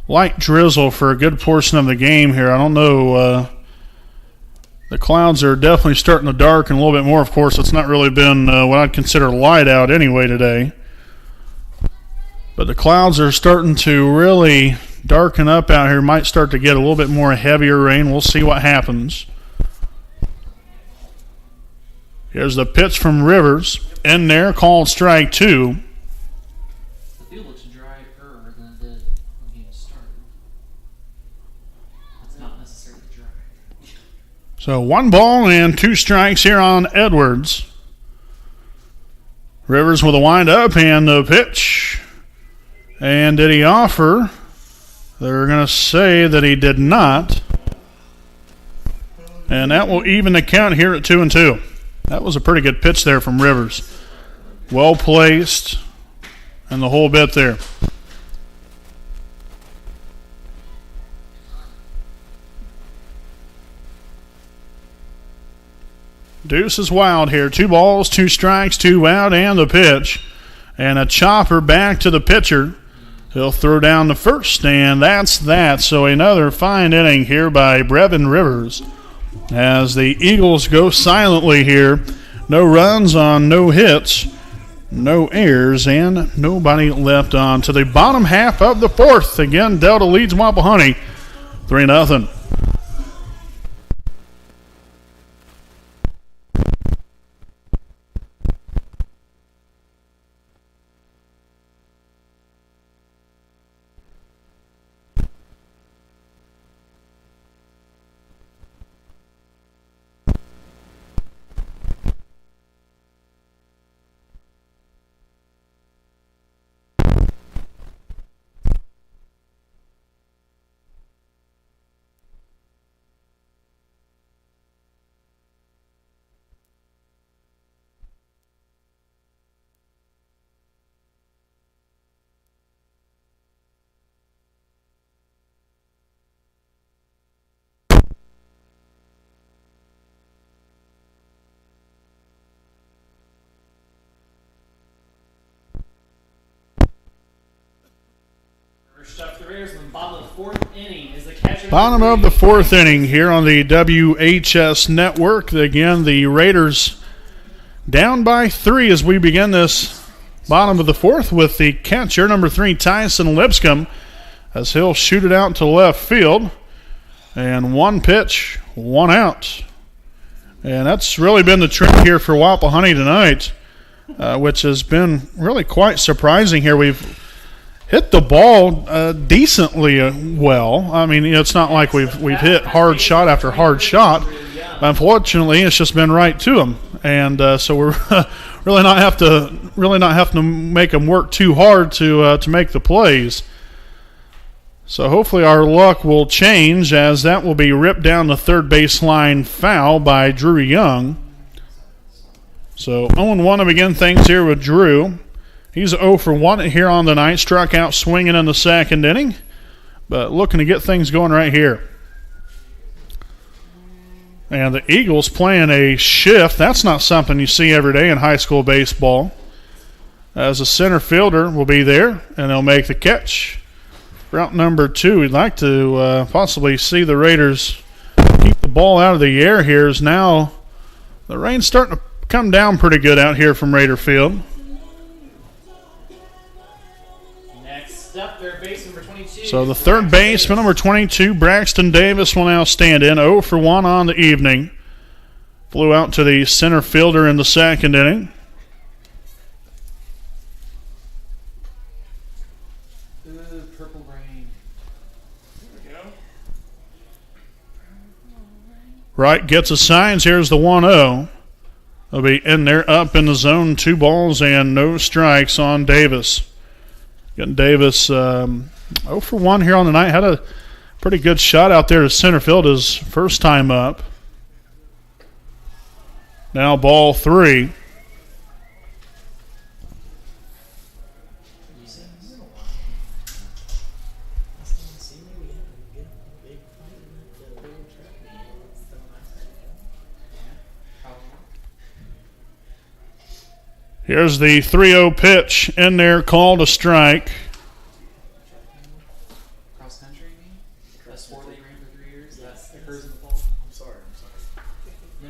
light drizzle for a good portion of the game here. I don't know. The clouds are definitely starting to darken a little bit more. Of course, it's not really been what I'd consider light out anyway today. But the clouds are starting to really darken up out here. Might start to get a little bit more heavier rain. We'll see what happens. Here's the pitch from Rivers. In there, called strike 2. The field looks drier than it did when the game started. It's not necessarily dry. So 1 ball and 2 strikes here on Edwards. Rivers with a wind-up and the pitch. And did he offer? They're going to say that he did not. And that will even the count here at 2-2. That was a pretty good pitch there from Rivers. Well placed and the whole bit there. Deuce is wild here. 2 balls, 2 strikes, 2 out, and the pitch. And a chopper back to the pitcher. He'll throw down the first, and that's that. So another fine inning here by Brevin Rivers as the Eagles go silently here. No runs on no hits, no errors, and nobody left on to the bottom half of the 4th. Again, Delta leads Wapahani 3-0. Stuff the Raiders in the bottom of the 4th inning is the catcher. Bottom of the 4th inning here on the WHS Network. Again, the Raiders down by 3 as we begin this bottom of the 4th with the catcher, number 3, Tyson Lipscomb, as he'll shoot it out to left field. And 1 pitch, 1 out. And that's really been the trend here for Wapahani tonight, which has been really quite surprising here. We've hit the ball decently well. I mean, it's not like we've hit hard shot after hard shot. Unfortunately, it's just been right to them, and so we're really not having to make them work too hard to make the plays. So hopefully our luck will change, as that will be ripped down the third baseline foul by Drew Young. So 0-1 to begin things here with Drew. He's 0 for 1 here on the night. Struck out swinging in the 2nd inning, but looking to get things going right here. And the Eagles playing a shift. That's not something you see every day in high school baseball. As a center fielder will be there, and he'll make the catch. Route number 2. We'd like to possibly see the Raiders keep the ball out of the air here. Is now the rain's starting to come down pretty good out here from Raider Field. Up there, base number 22. So the third baseman, number 22, Braxton Davis, will now stand in. 0 for 1 on the evening. Flew out to the center fielder in the 2nd inning. Ooh, purple rain. There we go. Wright gets a signs. Here's the 1-0. They'll be in there up in the zone. 2 balls and no strikes on Davis. Getting Davis 0 for 1 here on the night. Had a pretty good shot out there to center field his first time up. Now ball 3. Here's the 3-0 pitch in there, called a strike. Cross country, you mean? That sport that you ran for 3 years? That occurs in the fall? I'm sorry. No.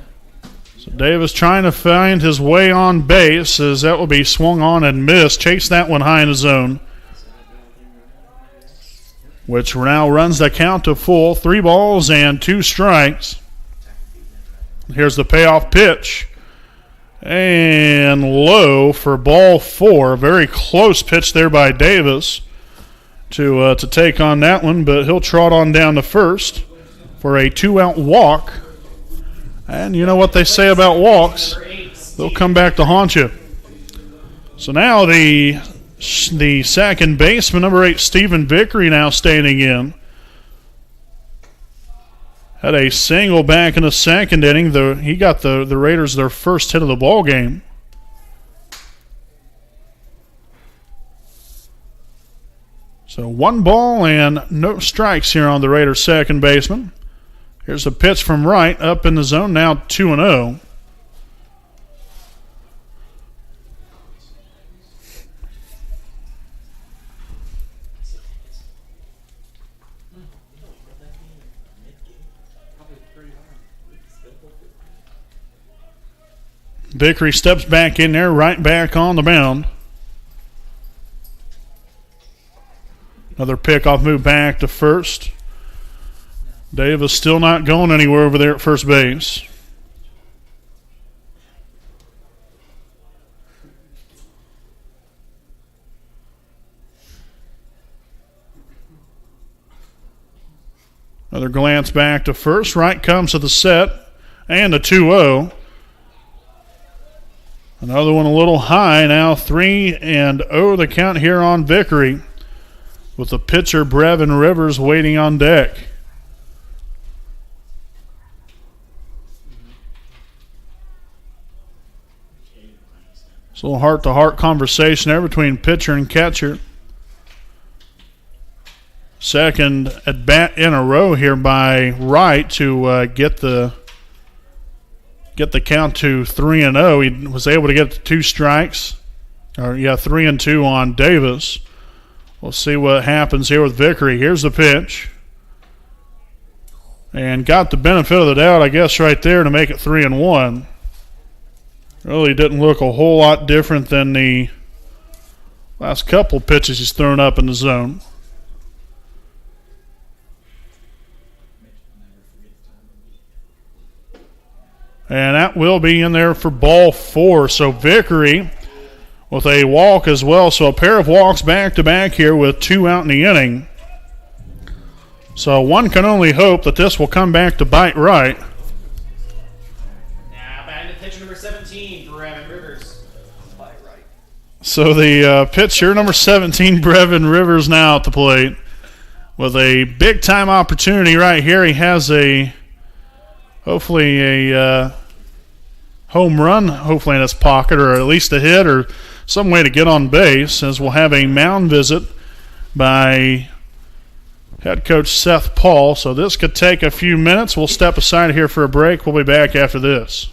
So Davis trying to find his way on base as that will be swung on and missed. Chase that one high in the zone, which now runs the count to full. 3 balls and 2 strikes. Here's the payoff pitch. And low for ball 4. Very close pitch there by Davis to take on that one, but he'll trot on down to first for a 2-out walk. And you know what they say about walks. They'll come back to haunt you. So now the second baseman, number 8, Stephen Vickery, now standing in. Had a single back in the second inning. He got the Raiders their first hit of the ball game. So 1 ball and no strikes here on the Raiders' second baseman. Here's a pitch from right up in the zone, now 2-0. Vickery steps back in there, right back on the mound. Another pickoff move back to first. Davis still not going anywhere over there at first base. Another glance back to first. Right comes to the set. And a 2-0. Another one a little high now, 3-0 the count here on Vickery, with the pitcher Brevin Rivers waiting on deck. It's a little heart-to-heart conversation there between pitcher and catcher. Second at bat in a row here by Wright to get the count to 3-0. He was able to get to 2 strikes. 3-2 on Davis. We'll see what happens here with Vickery. Here's the pitch. And got the benefit of the doubt, I guess, right there to make it 3-1. Really didn't look a whole lot different than the last couple pitches he's thrown up in the zone. And that will be in there for ball 4. So Vickery with a walk as well. So a pair of walks back-to-back here with 2 out in the inning. So one can only hope that this will come back to bite Right. Now back to pitcher number 17, Brevin Rivers. Bite Right. So the pitcher, number 17, Brevin Rivers, now at the plate with a big-time opportunity right here. He has hopefully a home run, hopefully in his pocket, or at least a hit or some way to get on base, as we'll have a mound visit by head coach Seth Paul. So this could take a few minutes. We'll step aside here for a break. We'll be back after this.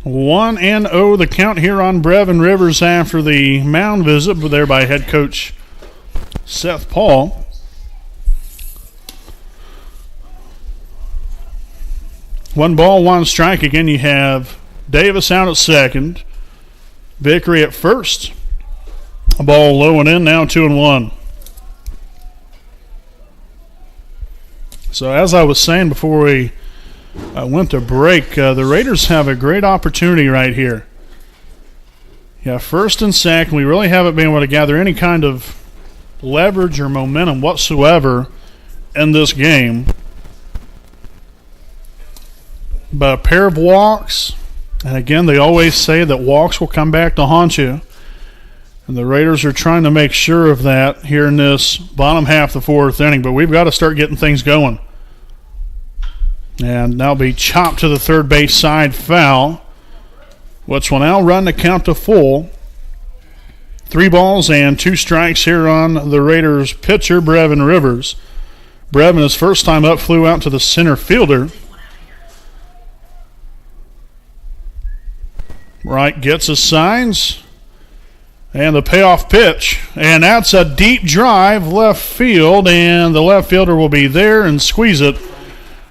1-0 the count here on Brevin Rivers after the mound visit there by head coach Seth Paul. One ball, one strike. Again, you have Davis out at second. Vickery at first. A ball low and in, now 2-1. So as I was saying before we went to break, the Raiders have a great opportunity right here. Yeah, first and second, we really haven't been able to gather any kind of leverage or momentum whatsoever in this game. But a pair of walks, and again, they always say that walks will come back to haunt you. And the Raiders are trying to make sure of that here in this bottom half of the fourth inning. But we've got to start getting things going. And that'll be chopped to the third base side foul, which will now run the count to full. 3 balls and 2 strikes here on the Raiders pitcher, Brevin Rivers. Brevin, his first time up, flew out to the center fielder. Wright gets his signs. And the payoff pitch. And that's a deep drive left field. And the left fielder will be there and squeeze it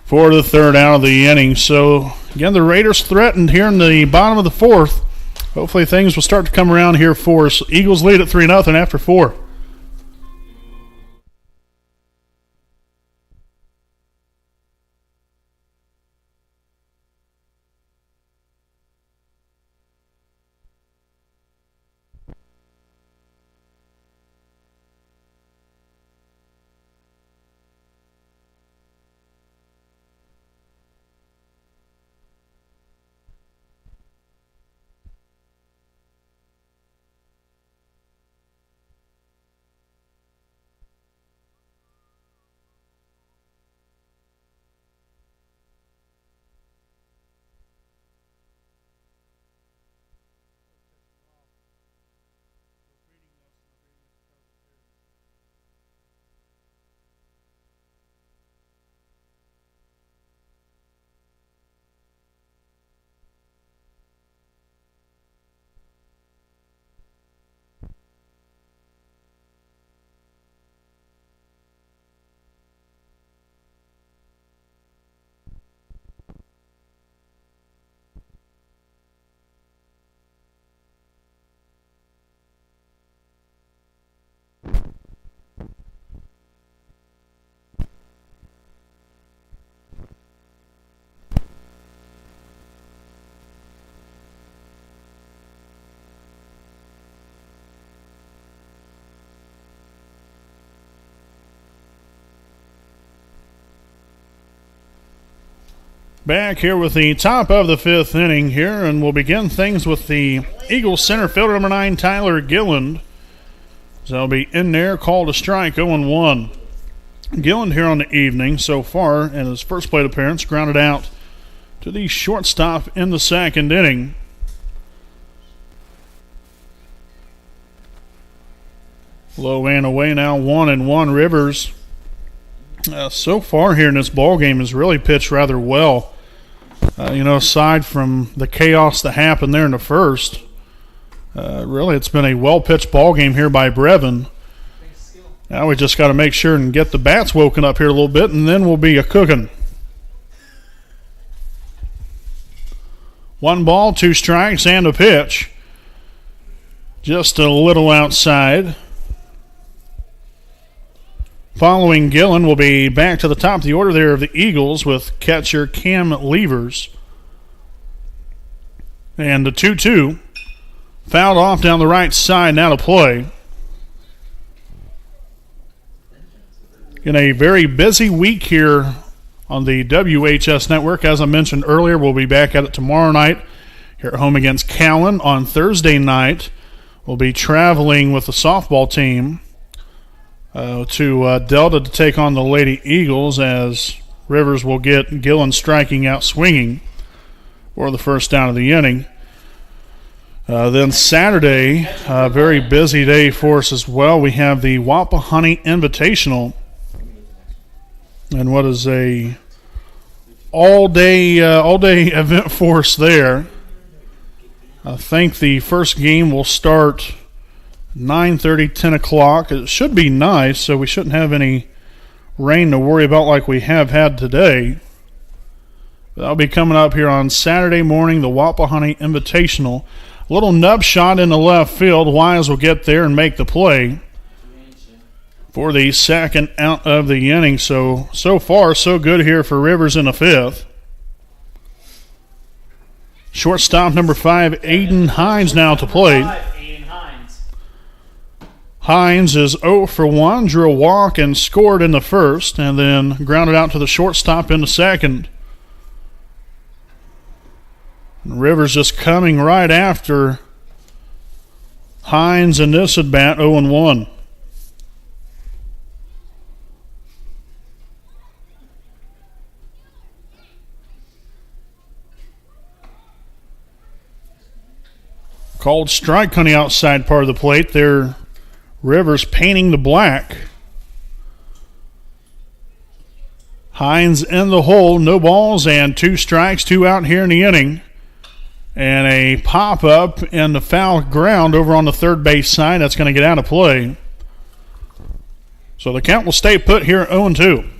for the third out of the inning. So, again, the Raiders threatened here in the bottom of the fourth. Hopefully things will start to come around here for us. Eagles lead at 3-0 after 4. Back here with the top of the 5th inning here, and we'll begin things with the Eagles center fielder, number 9, Tyler Gilland. So he'll be in there, called a strike, 0-1. Gilland here on the evening so far, in his first plate appearance, grounded out to the shortstop in the 2nd inning. Low and away now, 1-1. Rivers, so far here in this ball game, has really pitched rather well. Aside from the chaos that happened there in the first, really it's been a well-pitched ball game here by Brevin. Now we just got to make sure and get the bats woken up here a little bit, and then we'll be a-cooking. 1 ball, 2 strikes, and a pitch. Just a little outside. Following Gillen, will be back to the top of the order there of the Eagles with catcher Cam Levers. And the 2-2. Fouled off down the right side, now to play. In a very busy week here on the WHS Network. As I mentioned earlier, we'll be back at it tomorrow night here at home against Callan. On Thursday night, we'll be traveling with the softball team to Delta to take on the Lady Eagles, as Rivers will get Gillen striking out swinging for the first down of the inning. Then Saturday, a very busy day for us as well. We have the Wapahani Invitational, and what is a all-day event for us there. I think the first game will start 9:30, 10 o'clock. It should be nice, so we shouldn't have any rain to worry about like we have had today. That'll be coming up here on Saturday morning, the Wapahani Invitational. A little nub shot in the left field. Wise will get there and make the play for the second out of the inning. So far, so good here for Rivers in the fifth. Shortstop number 5, Aiden Hines now to plate. Hines is 0 for 1, drew a walk and scored in the first, and then grounded out to the shortstop in the second. Rivers just coming right after Hines in this at bat, 0-1. Called strike on the outside part of the plate. There, Rivers painting the black. Hines in the hole, no balls and 2 strikes, 2 out here in the inning. And a pop-up in the foul ground over on the third base side. That's going to get out of play. So the count will stay put here at 0-2.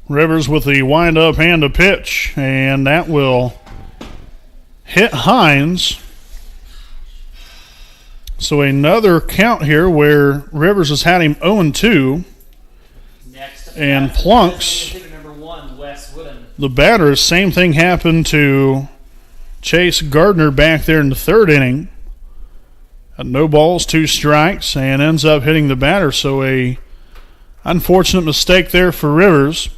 Rivers with the wind-up and the pitch, and that will hit Hines. So another count here where Rivers has had him 0-2. And Plunks, the batter, same thing happened to Chase Gardner back there in the third inning. No balls, 2 strikes, and ends up hitting the batter. So a unfortunate mistake there for Rivers.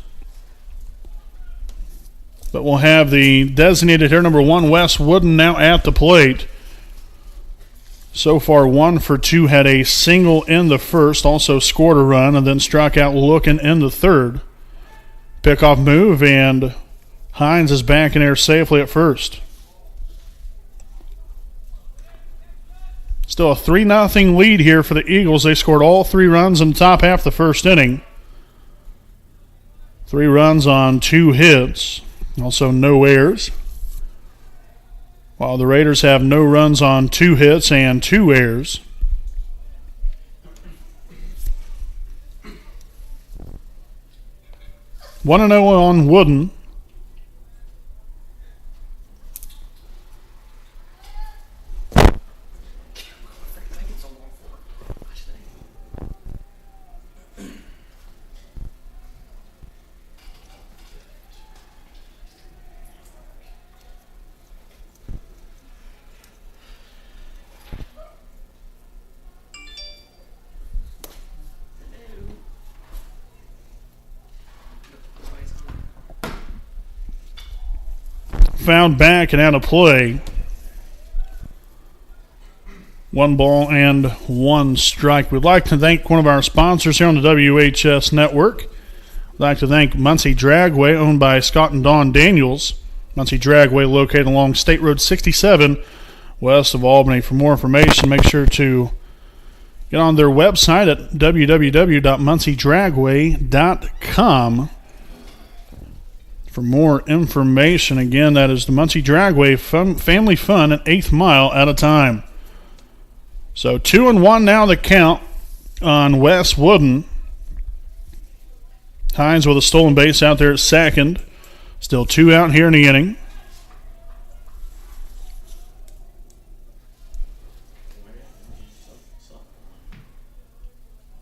But we'll have the designated hitter, number 1, Wes Wooden, now at the plate. So far, 1 for 2, had a single in the first, also scored a run, and then struck out looking in the third. Pickoff move, and Hines is back in there safely at first. Still a 3-0 lead here for the Eagles. They scored all 3 runs in the top half of the first inning. 3 runs on 2 hits. Also no errors. While the Raiders have no runs on 2 hits and 2 errors. One and 0 on Wooden. Found back and out of play. 1 ball and 1 strike. We'd like to thank one of our sponsors here on the WHS Network. We'd like to thank Muncie Dragway, owned by Scott and Dawn Daniels. Muncie Dragway, located along State Road 67, west of Albany. For more information, make sure to get on their website at www.munciedragway.com. For more information, again, that is the Muncie Dragway Family Fun at 8th Mile at a time. So 2-1 now the count on Wes Wooden. Hines with a stolen base out there at second. Still 2 out here in the inning.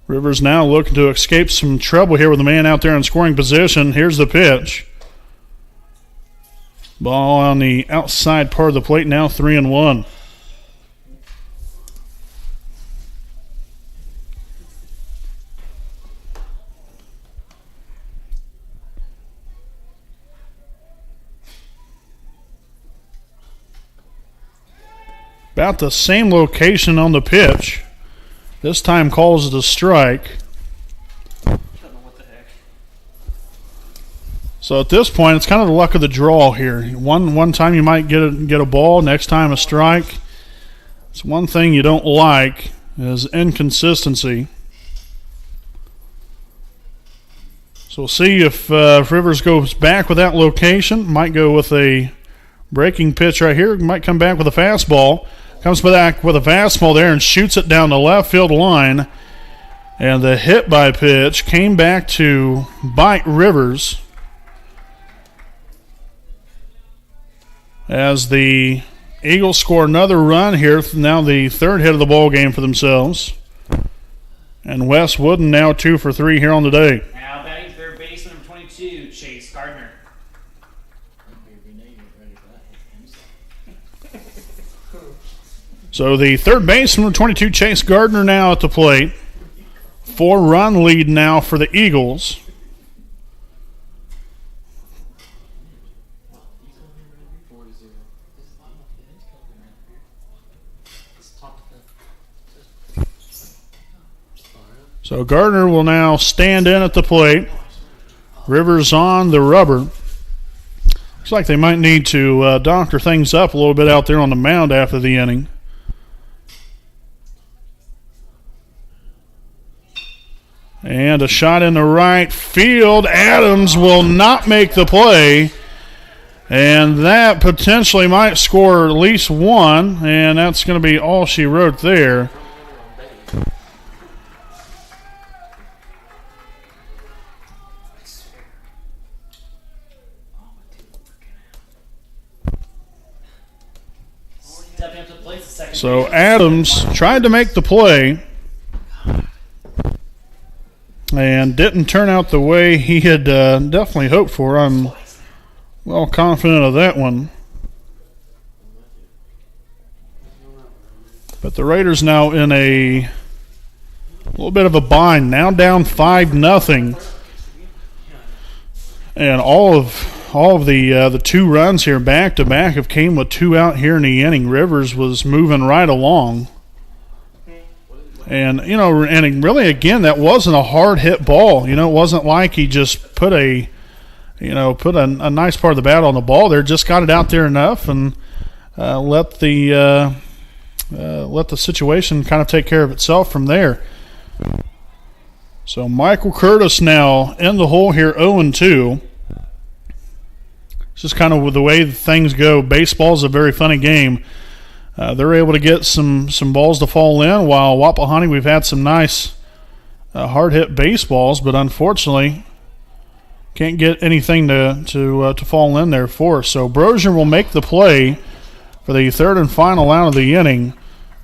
Rivers now looking to escape some trouble here with the man out there in scoring position. Here's the pitch. Ball on the outside part of the plate, now 3-1. About the same location on the pitch. This time calls it a strike. So at this point, it's kind of the luck of the draw here. One time you might get a ball, next time a strike. It's one thing you don't like is inconsistency. So we'll see if Rivers goes back with that location. Might go with a breaking pitch right here. Might come back with a fastball. Comes back with a fastball there and shoots it down the left field line. And the hit by pitch came back to bite Rivers, as the Eagles score another run here. Now the third hit of the ball game for themselves. And Wes Wooden now 2 for 3 here on the day. Now batting third base, number 22, Chase Gardner. So the third base, number 22, Chase Gardner now at the plate. 4-run lead now for the Eagles. So Gardner will now stand in at the plate. Rivers on the rubber. Looks like they might need to doctor things up a little bit out there on the mound after the inning. And a shot in the right field. Adams will not make the play. And that potentially might score at least one. And that's going to be all she wrote there. So Adams tried to make the play and didn't turn out the way he had definitely hoped for. I'm well confident of that one. But the Raiders now in a little bit of a bind. Now down 5-0. And all of the 2 runs here back to back have came with 2 out here in the inning. Rivers was moving right along. And, and really, again, that wasn't a hard hit ball. It wasn't like he just put a nice part of the bat on the ball there. Just got it out there enough and let the situation kind of take care of itself from there. So Michael Curtis now in the hole here, 0-2. It's just kind of the way things go. Baseball is a very funny game. They're able to get some balls to fall in, while Wapahani, we've had some nice hard-hit baseballs, but unfortunately can't get anything to fall in there for us. So Brosier will make the play for the third and final out of the inning.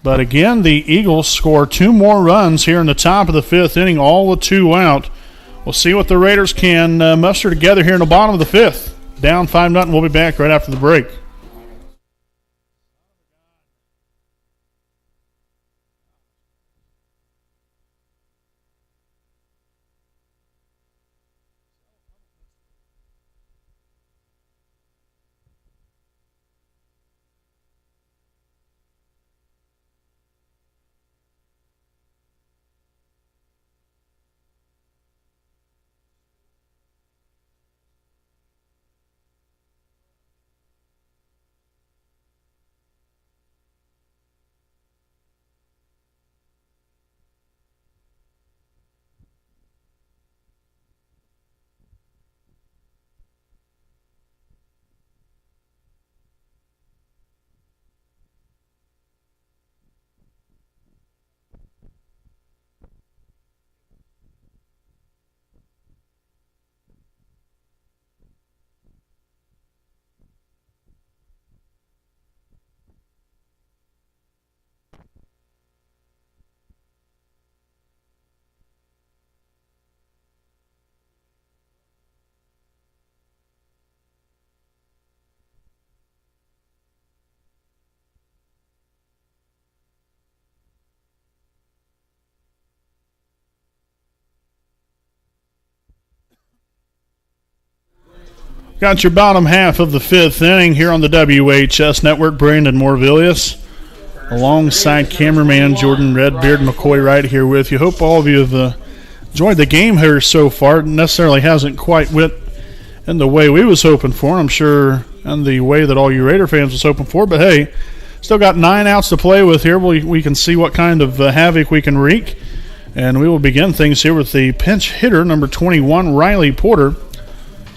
But again, the Eagles score 2 more runs here in the top of the 5th inning, all with 2 out. We'll see what the Raiders can muster together here in the bottom of the 5th. Down 5-0. We'll be back right after the break. Got your bottom half of the 5th inning here on the WHS Network. Brandon Morvilius alongside cameraman Jordan Redbeard McCoy right here with you. Hope all of you have enjoyed the game here so far. It necessarily hasn't quite went in the way we was hoping for, I'm sure, and the way that all you Raider fans was hoping for. But hey, still got 9 outs to play with here. We can see what kind of havoc we can wreak. And we will begin things here with the pinch hitter, number 21, Riley Porter.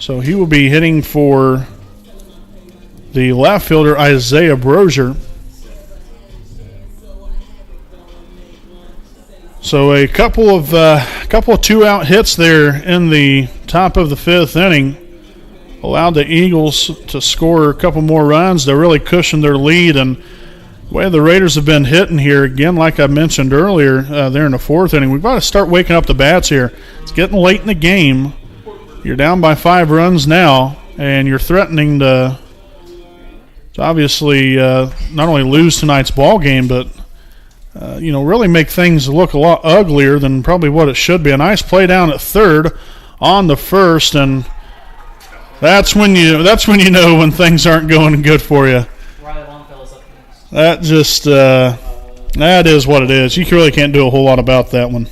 So he will be hitting for the left fielder, Isaiah Brozier. So a couple of 2-out hits there in the top of the 5th inning allowed the Eagles to score a couple more runs to really cushion their lead. And the way the Raiders have been hitting here, again, like I mentioned earlier, there in the 4th inning, we've got to start waking up the bats here. It's getting late in the game. You're down by 5 runs now, and you're threatening to obviously not only lose tonight's ball game, but really make things look a lot uglier than probably what it should be. A nice play down at third on the first, and that's when you know when things aren't going good for you. That just that is what it is. You really can't do a whole lot about that one.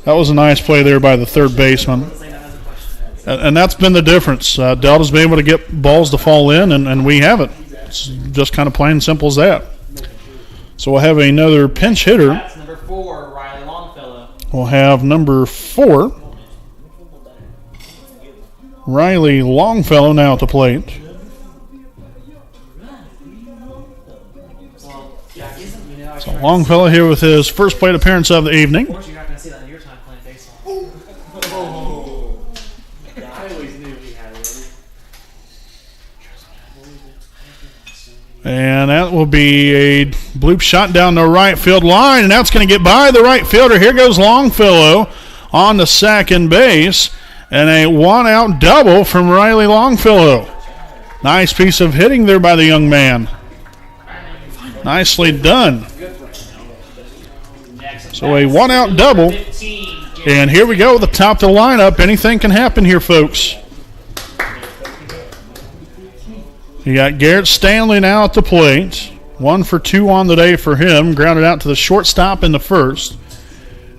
That was a nice play there by the third baseman. And that's been the difference. Delta's been able to get balls to fall in, and we haven't. It's just kind of plain and simple as that. So we'll have another pinch hitter. That's number 4, Riley Longfellow. We'll have number 4, Riley Longfellow, now at the plate. So Longfellow here with his first plate appearance of the evening. Of course, you're not going to see that in your time playing baseball. I always knew he had it. And that will be a bloop shot down the right field line, and that's going to get by the right fielder. Here goes Longfellow on the second base, and a 1-out double from Riley Longfellow. Nice piece of hitting there by the young man. Nicely done. So a 1-out double, and here we go, the top of the lineup. Anything can happen here, folks. You got Garrett Stanley now at the plate. 1 for 2 on the day for him. Grounded out to the shortstop in the first.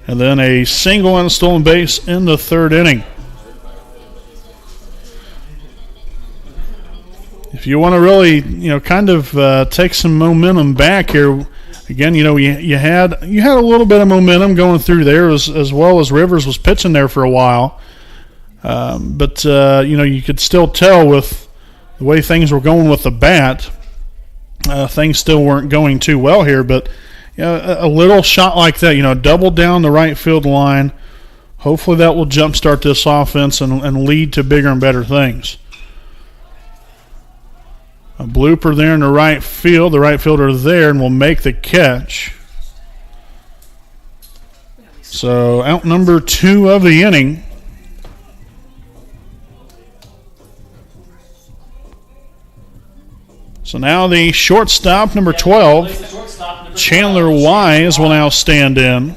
And then a single and a stolen base in the 3rd inning. If you want to really, kind of take some momentum back here, again, you had a little bit of momentum going through there as well as Rivers was pitching there for a while. But you could still tell with the way things were going with the bat, things still weren't going too well here. But a little shot like that, double down the right field line, hopefully that will jumpstart this offense and lead to bigger and better things. A blooper there in the right field. The right fielder there and will make the catch. So out number 2 of the inning. So now the shortstop, number 12, Chandler Wise, will now stand in.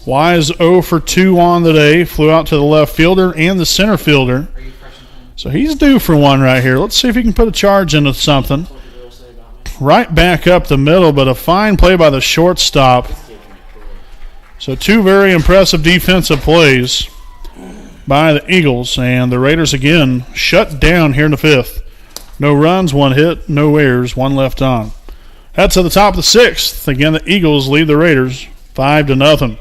Wise 0 for 2 on the day. Flew out to the left fielder and the center fielder. So he's due for one right here. Let's see if he can put a charge into something. Right back up the middle, but a fine play by the shortstop. So 2 very impressive defensive plays by the Eagles. And the Raiders again shut down here in the 5th. No runs, 1 hit, no errors, 1 left on. That's at the top of the 6th. Again, the Eagles lead the Raiders 5-0.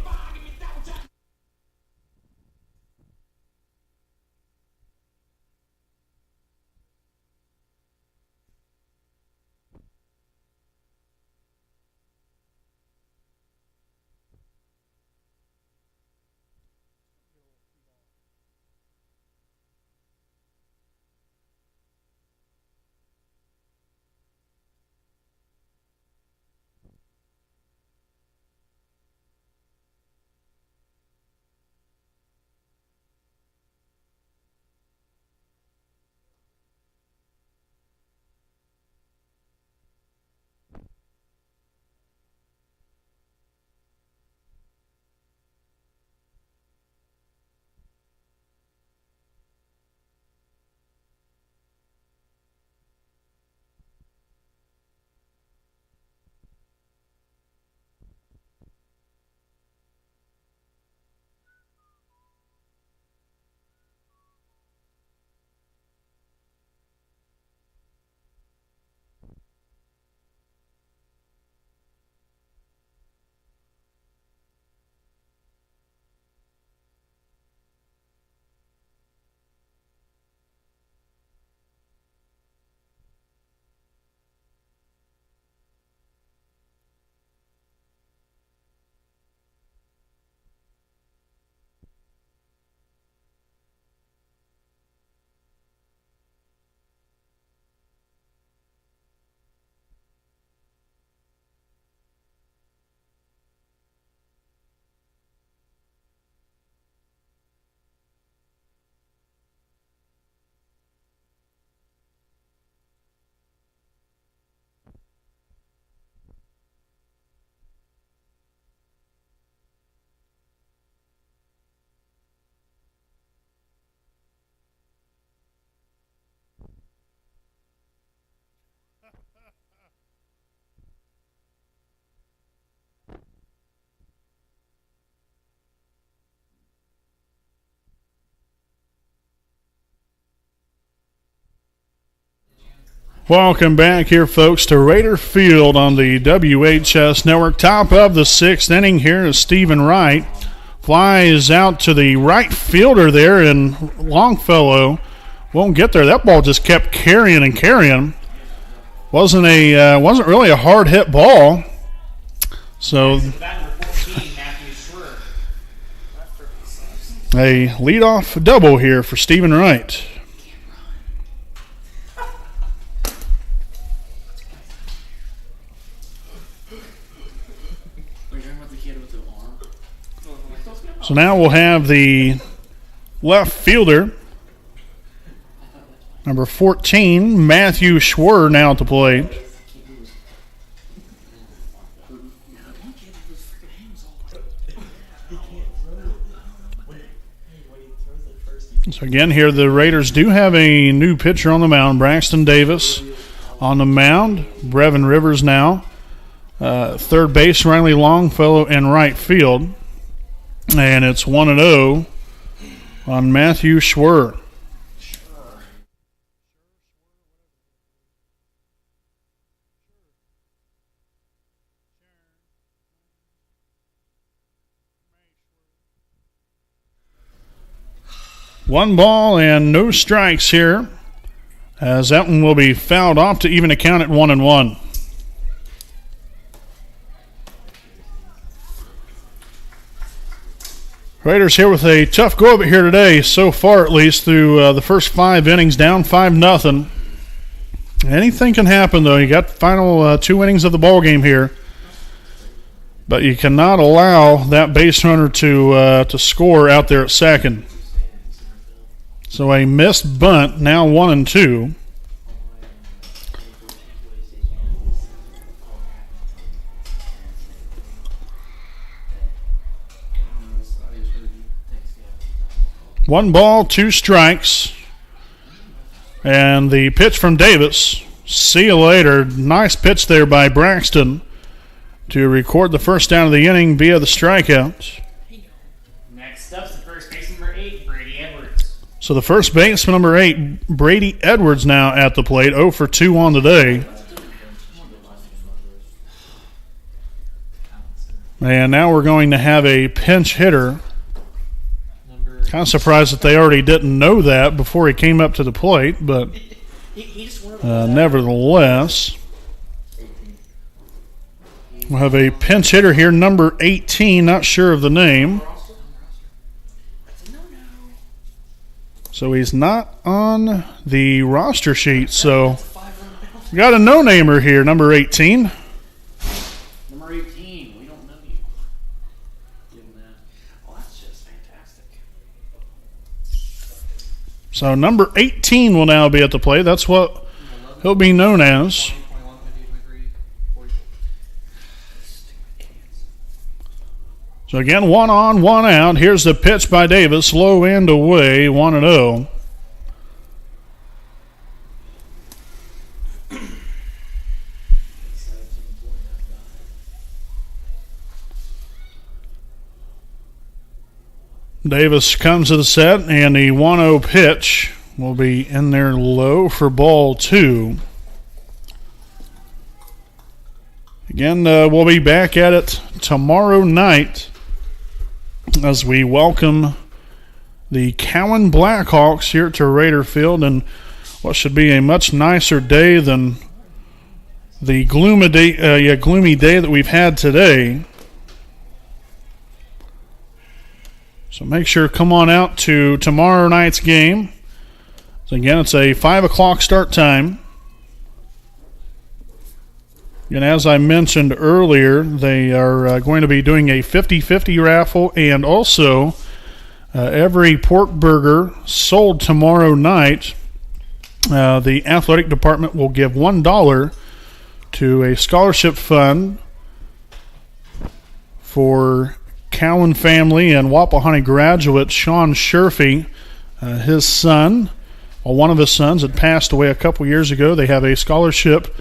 Welcome back here, folks, to Raider Field on the WHS Network. Top of the 6th inning here is Stephen Wright. Flies out to the right fielder there, and Longfellow won't get there. That ball just kept carrying and carrying. Wasn't really a hard hit ball. So a leadoff double here for Stephen Wright. So now we'll have the left fielder, number 14, Matthew Schwer, now at the plate. So again, here the Raiders do have a new pitcher on the mound, Braxton Davis on the mound. Brevin Rivers now. Third base, Riley Longfellow in right field. And it's 1-0 on Matthew Schwer. One ball and no strikes here, as that one will be fouled off to even the count at 1-1. Raiders here with a tough go of it here today, so far at least, through the first 5 innings, down 5-0. Anything can happen, though. You got the final 2 innings of the ball game here, but you cannot allow that base runner to score out there at second. So a missed bunt, now 1-2. One ball, 2 strikes. And the pitch from Davis. See you later. Nice pitch there by Braxton to record the first down of the inning via the strikeout. Next up's the first baseman, number 8, Brady Edwards. So the first baseman, number 8, Brady Edwards, now at the plate. 0 for 2 on the day. And now we're going to have a pinch hitter. Kind of surprised that they already didn't know that before he came up to the plate, but nevertheless, we'll have a pinch hitter here, number 18, not sure of the name. So he's not on the roster sheet, so we got a no-namer here, number 18. Number 18, we don't know you. Give him that. Oh, that's just fantastic. So number 18 will now be at the plate. That's what he'll be known as. So again, 1 on, 1 out. Here's the pitch by Davis. Low and away, 1-0. Davis comes to the set, and the 1-0 pitch will be in there low for ball 2. Again, we'll be back at it tomorrow night as we welcome the Cowan Blackhawks here to Raider Field, and what should be a much nicer day than the gloomy day that we've had today. So make sure to come on out to tomorrow night's game. So again, it's a 5 o'clock start time. And as I mentioned earlier, they are going to be doing a 50-50 raffle, and also every pork burger sold tomorrow night, the athletic department will give $1 to a scholarship fund for Cowan family and Wapahani graduate Sean Sherfy. His son, well, one of his sons had passed away a couple years ago. They have a scholarship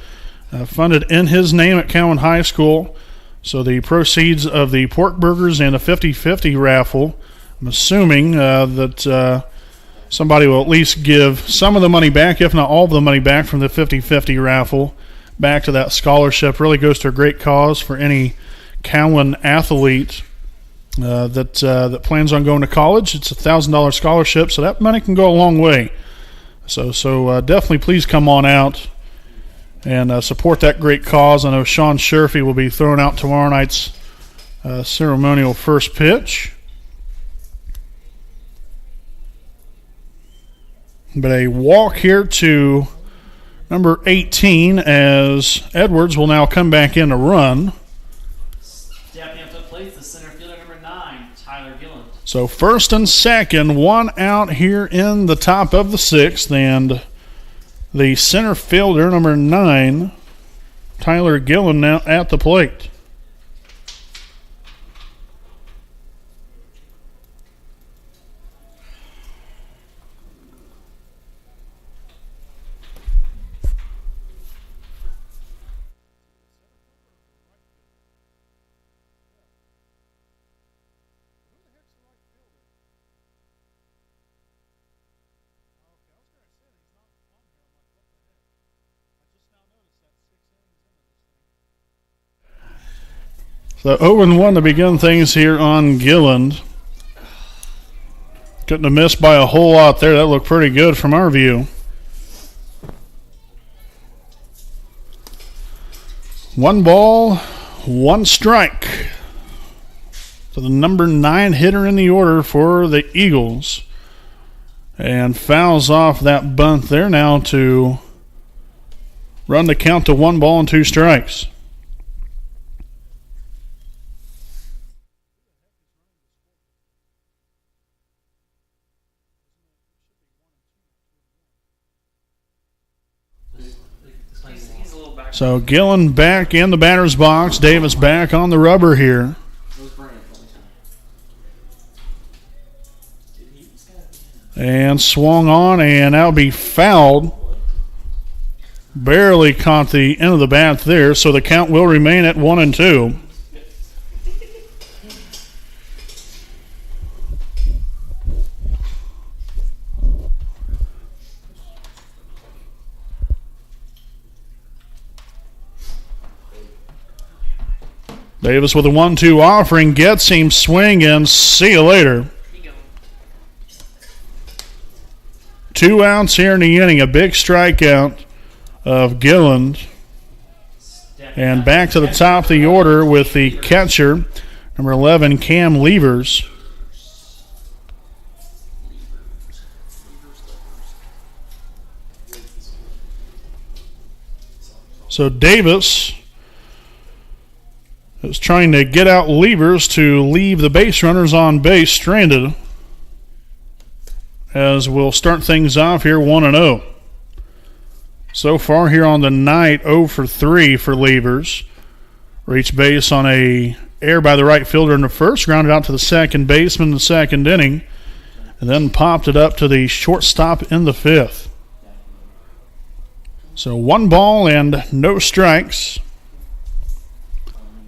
funded in his name at Cowan High School. So the proceeds of the pork burgers and the 50-50 raffle, I'm assuming that somebody will at least give some of the money back, if not all of the money back from the 50-50 raffle, back to that scholarship. Really goes to a great cause for any Cowan athlete that plans on going to college. It's a $1,000 scholarship, so that money can go a long way. So definitely please come on out and support that great cause. I know Sean Sherfy will be throwing out tomorrow night's ceremonial first pitch. But a walk here to number 18 as Edwards will now come back in to run. Stepping up to the plate, the center fielder number 9, Tyler Gilland. So first and second, one out here in the top of the sixth, and the center fielder number 9, Tyler Gilland, now at the plate. So 0-1 to begin things here on Gilland. Couldn't have missed by a whole lot there. That looked pretty good from our view. 1 ball, 1 strike. So the number 9 hitter in the order for the Eagles. And fouls off that bunt there now to run the count to 1 ball and 2 strikes. So Gillen back in the batter's box. Davis back on the rubber here. And swung on, and that'll be fouled. Barely caught the end of the bat there, so the count will remain at 1-2. Davis with a 1-2 offering, gets him swinging. See you later. 2 outs here in the inning, a big strikeout of Gilland. And back to the top of the order with the catcher, number 11, Cam Levers. So Davis is trying to get out Levers to leave the base runners on base stranded, as we'll start things off here 1-0. So far here on the night, 0 for 3 for Levers. Reached base on a error by the right fielder in the first, grounded out to the second baseman in the second inning, and then popped it up to the shortstop in the fifth. So 1 ball and no strikes.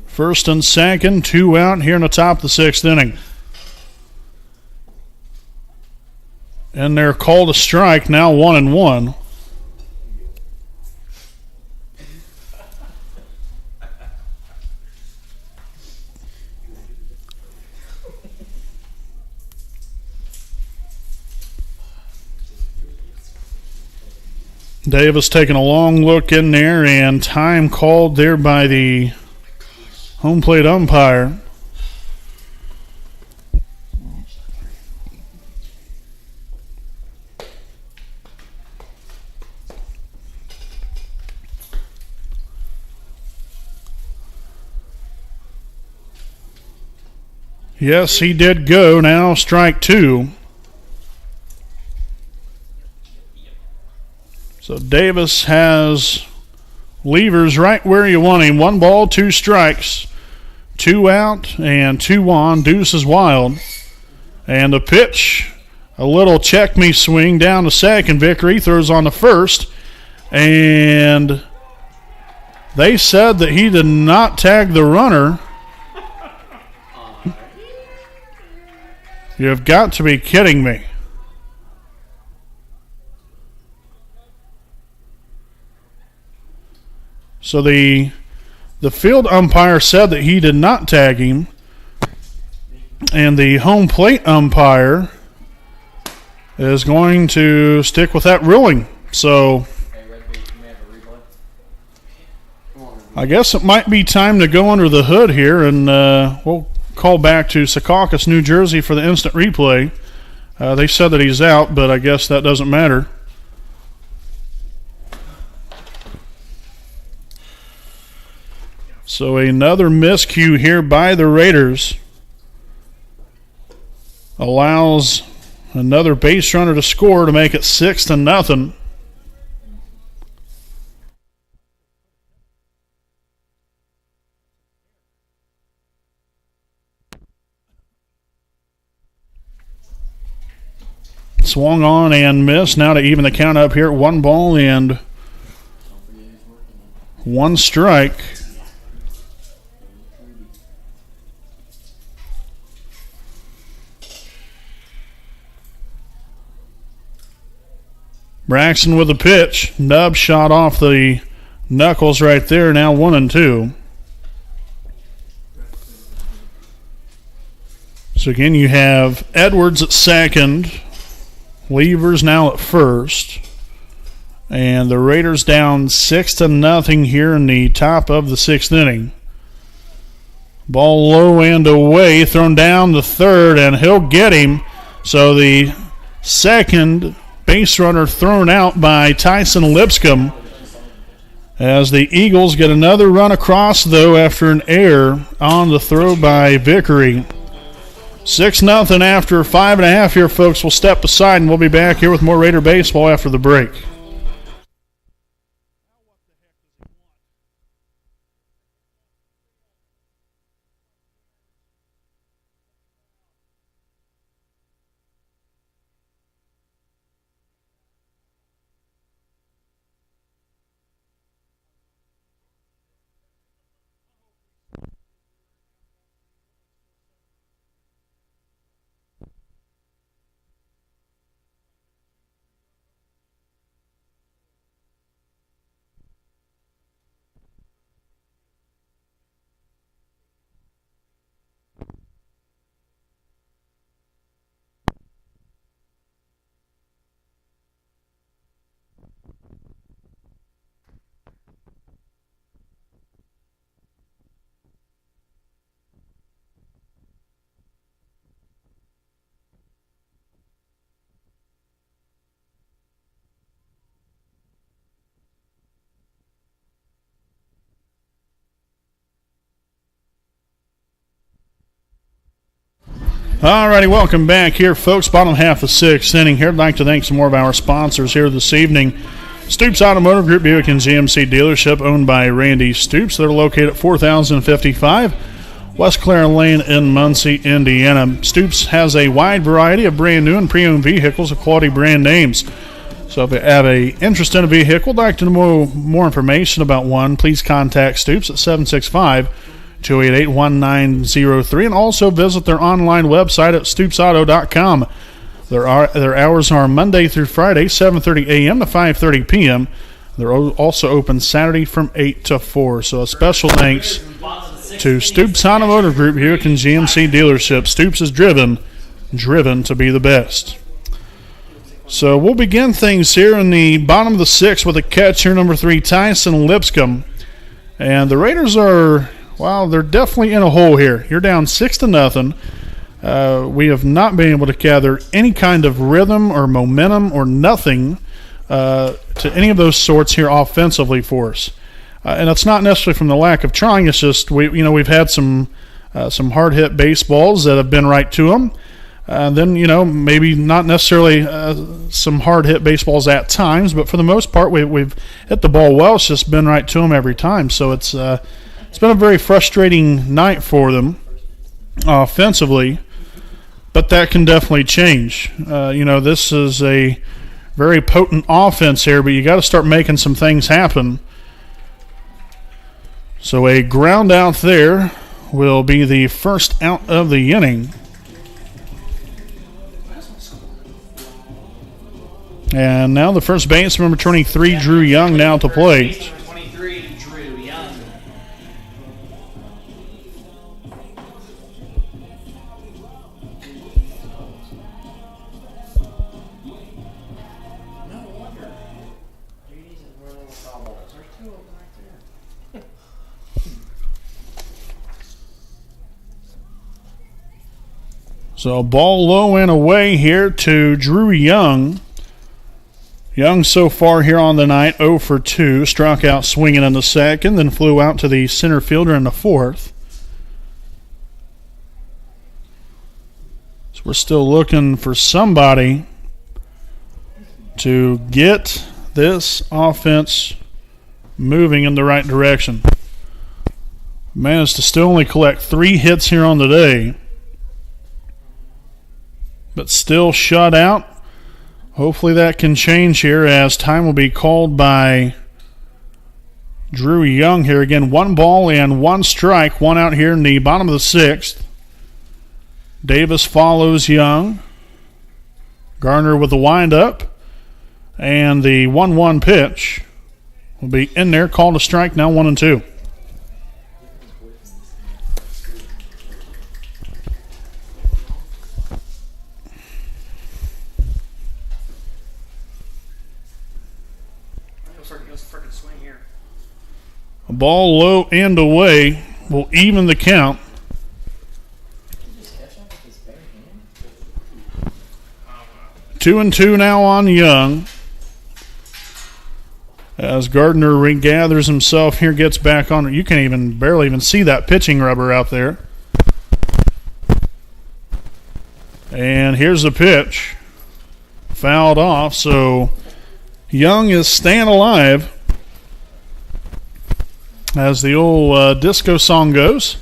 First and second, 2 out here in the top of the 6th inning. And they're called a strike, now 1-1. Davis taking a long look in there, and time called there by the home plate umpire. Yes, he did go. Now strike 2. So Davis has Levers right where you want him. 1 ball, 2 strikes. 2 out and 2 on. Deuce is wild. And the pitch, a little check me swing down to second. Vickery throws on the first. And they said that he did not tag the runner. You have got to be kidding me. So the field umpire said that he did not tag him, and the home plate umpire is going to stick with that ruling. So I guess it might be time to go under the hood here, and we'll call back to Secaucus, New Jersey for the instant replay. They said that he's out, but I guess that doesn't matter. So another miscue here by the Raiders allows another base runner to score to make it 6-0. Swung on and missed. Now to even the count up here at 1 ball and 1 strike. Braxton with a pitch. Nub shot off the knuckles right there. Now 1-2. So again, you have Edwards at second. Levers now at first. And the Raiders down 6-0 here in the top of the 6th inning. Ball low and away. Thrown down the third, and he'll get him. So the second base runner thrown out by Tyson Lipscomb. As the Eagles get another run across, though, after an error on the throw by Vickery. 6-0 after 5.5 here, folks. We'll step aside, and we'll be back here with more Raider baseball after the break. Alrighty, welcome back here, folks. Bottom half of 6th inning here. I'd like to thank some more of our sponsors here this evening. Stoops Automotive Group, Buick and GMC dealership owned by Randy Stoops. They're located at 4055 West Clare Lane in Muncie, Indiana. Stoops has a wide variety of brand new and pre-owned vehicles of quality brand names. So if you have an interest in a vehicle, like to know more information about one, please contact Stoops at 765-288-1903, and also visit their online website at stoopsauto.com. Their hours are Monday through Friday, 7:30 a.m. to 5:30 p.m. They're also open Saturday from 8 to 4. So a special thanks to Stoops Automotive Group, Buick and GMC dealership. Stoops is driven to be the best. So we'll begin things here in the bottom of the 6th with a catcher, number 3, Tyson Lipscomb. And the Raiders are... Well, they're definitely in a hole here. You're down 6-0. We have not been able to gather any kind of rhythm or momentum or nothing to any of those sorts here offensively for us. And it's not necessarily from the lack of trying. It's just we've had some hard hit baseballs that have been right to them. Then maybe not necessarily some hard hit baseballs at times, but for the most part we've hit the ball well. It's just been right to them every time. So it's been a very frustrating night for them offensively, but that can definitely change. This is a very potent offense here, but you got to start making some things happen. So a ground out there will be the first out of the inning. And now the first baseman, number 23, Drew Young, now to plate. 23, Drew So a ball low and away here to Drew Young. Young so far here on the night 0 for 2. Struck out swinging in the second, then flew out to the center fielder in the fourth. So we're still looking for somebody to get this offense moving in the right direction. Managed to still only collect 3 hits here on the day, but still shut out. Hopefully that can change here as time will be called by Drew Young here. Again, 1 ball and 1 strike, 1 out here in the bottom of the 6th. Davis follows Young. Garner with the windup. And the 1-1 pitch will be in there, called a strike, now 1-2. A ball low and away will even the count. 2-2 now on Young. As Gardner regathers himself here, gets back on it. You can't barely even see that pitching rubber out there. And here's the pitch. Fouled off, so Young is staying alive. As the old disco song goes.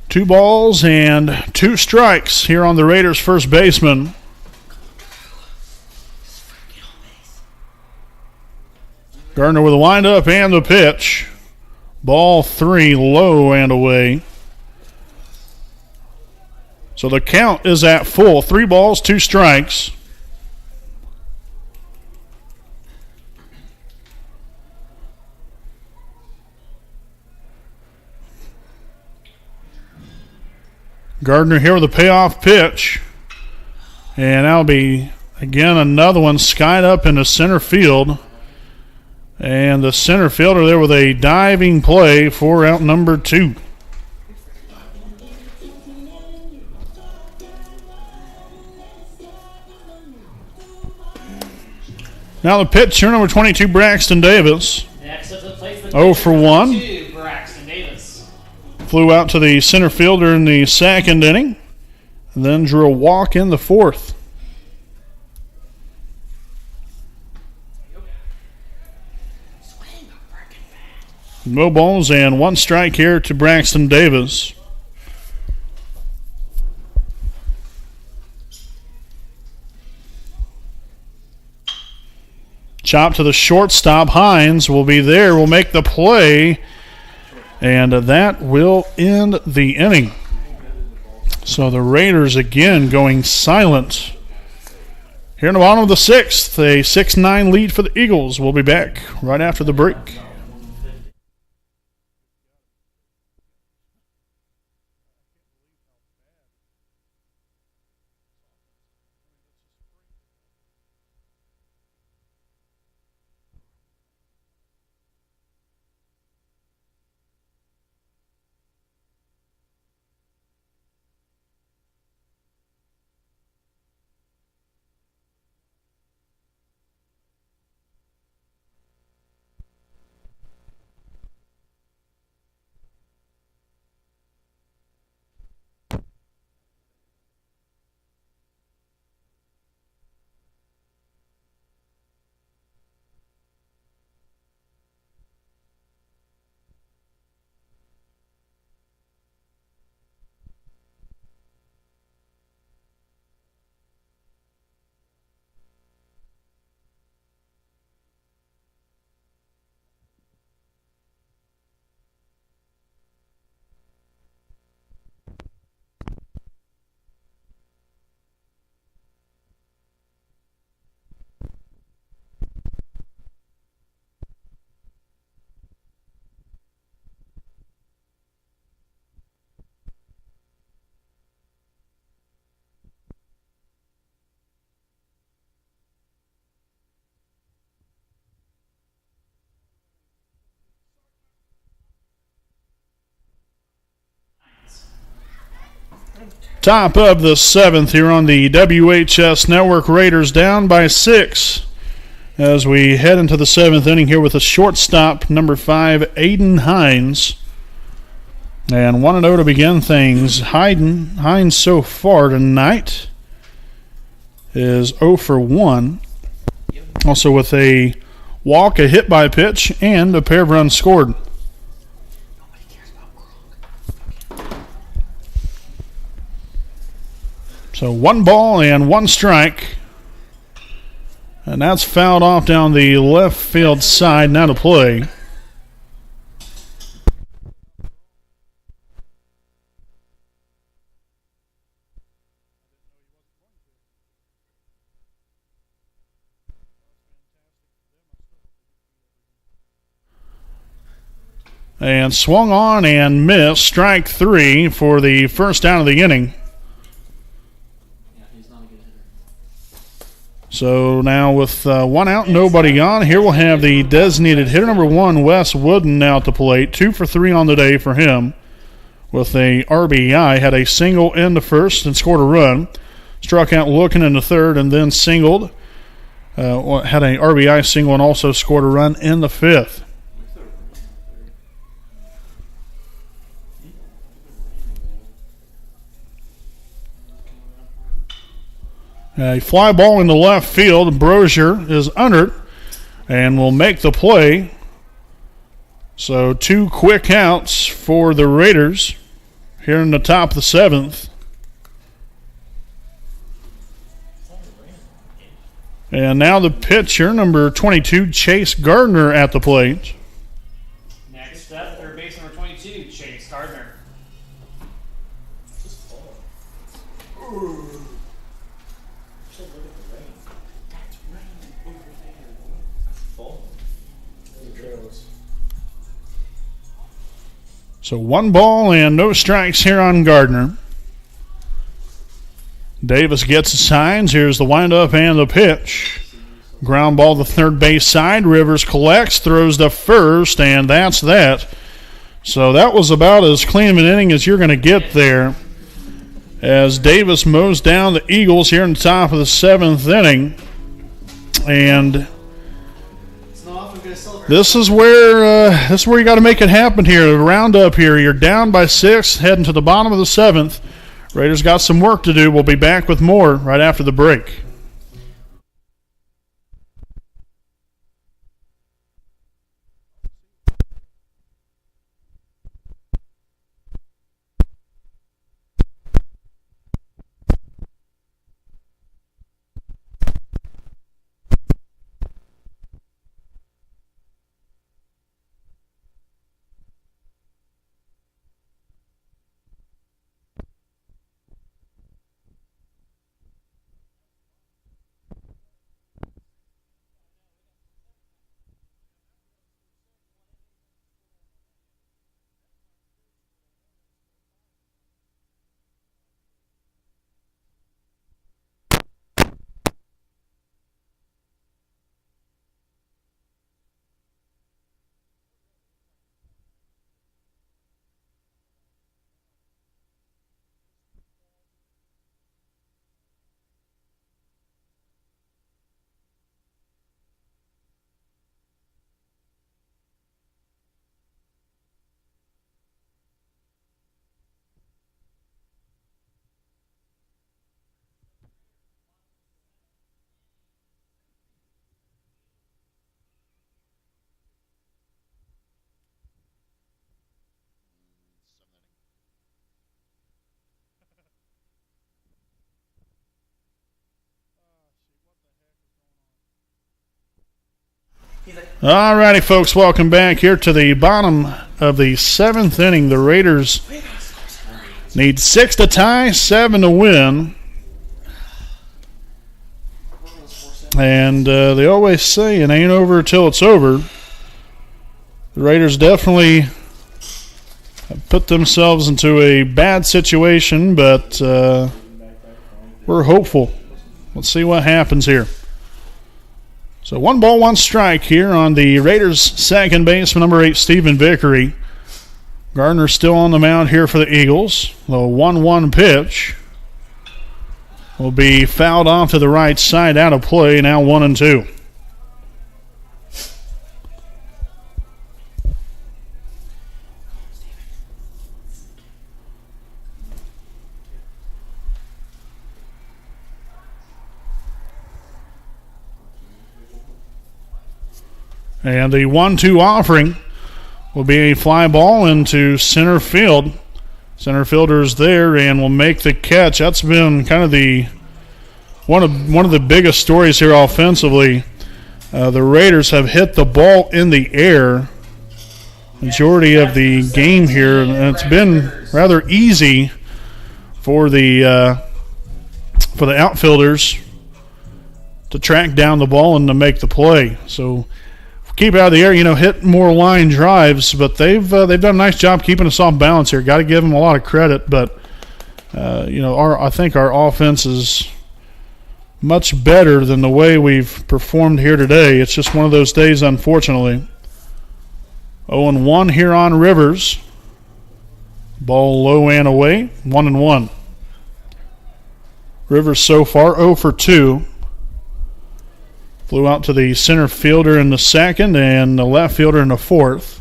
2 balls and 2 strikes here on the Raiders' first baseman. Gardner with a windup and the pitch. Ball 3, low and away. So the count is at full. 3 balls, 2 strikes. Gardner here with a payoff pitch. And that'll be, again, another one skied up into center field. And the center fielder there with a diving play for out number 2. Now the pitcher, number 22, Braxton Davis. 0 for 1. Braxton Davis. Flew out to the center fielder in the second inning. And then drew a walk in the fourth. No balls and 1 strike here to Braxton Davis. Chop to the shortstop. Hines will be there, will make the play, and that will end the inning. So the Raiders again going silent. Here in the bottom of the 6th, a 6-9 lead for the Eagles. We'll be back right after the break. Top of the 7th here on the WHS Network. Raiders down by 6 as we head into the 7th inning here with a shortstop, number 5, Aiden Hines. And 1-0 to begin things. Hines so far tonight is 0 for 1. Also with a walk, a hit by pitch, and a pair of runs scored. So 1 ball and 1 strike. And that's fouled off down the left field side. Now to play. And swung on and missed. Strike 3 for the first out of the inning. So now with 1 out, nobody on, here we'll have the designated hitter, number 1, Wes Wooden, now at the plate. 2 for 3 on the day for him with a RBI. Had a single in the first and scored a run. Struck out looking in the third and then singled. Had a RBI single and also scored a run in the 5th. A fly ball in the left field. Brozier is under it and will make the play. So 2 quick outs for the Raiders here in the top of the 7th. And now the pitcher, number 22, Chase Gardner, at the plate. Next up, third base number 22, Chase Gardner. So 1 ball and no strikes here on Gardner. Davis gets the signs. Here's the windup and the pitch. Ground ball to third base side. Rivers collects, throws to first, and that's that. So that was about as clean of an inning as you're going to get there, as Davis mows down the Eagles here in the top of the 7th inning. And this is where you got to make it happen here. The roundup here. You're down by 6, heading to the bottom of the 7th. Raiders got some work to do. We'll be back with more right after the break. All righty, folks, welcome back here to the bottom of the 7th inning. The Raiders need 6 to tie, 7 to win. And they always say it ain't over till it's over. The Raiders definitely have put themselves into a bad situation, but we're hopeful. Let's see what happens here. So 1 ball, 1 strike here on the Raiders' second baseman, number 8, Stephen Vickery. Gardner still on the mound here for the Eagles. The 1-1 pitch. will be fouled off to the right side, out of play, now 1-2. And the 1-2 offering will be a fly ball into center field. Center fielder's there and will make the catch. That's been kind of the one of the biggest stories here offensively. The Raiders have hit the ball in the air majority of the game here, and it's been rather easy for the outfielders to track down the ball and to make the play. So keep it out of the air, hit more line drives, but they've done a nice job keeping us off balance here. Got to give them a lot of credit, but I think our offense is much better than the way we've performed here today. It's just one of those days, unfortunately. 0-1 here on Rivers. Ball low and away, 1-1. Rivers so far 0 for 2. Flew out to the center fielder in the second and the left fielder in the fourth.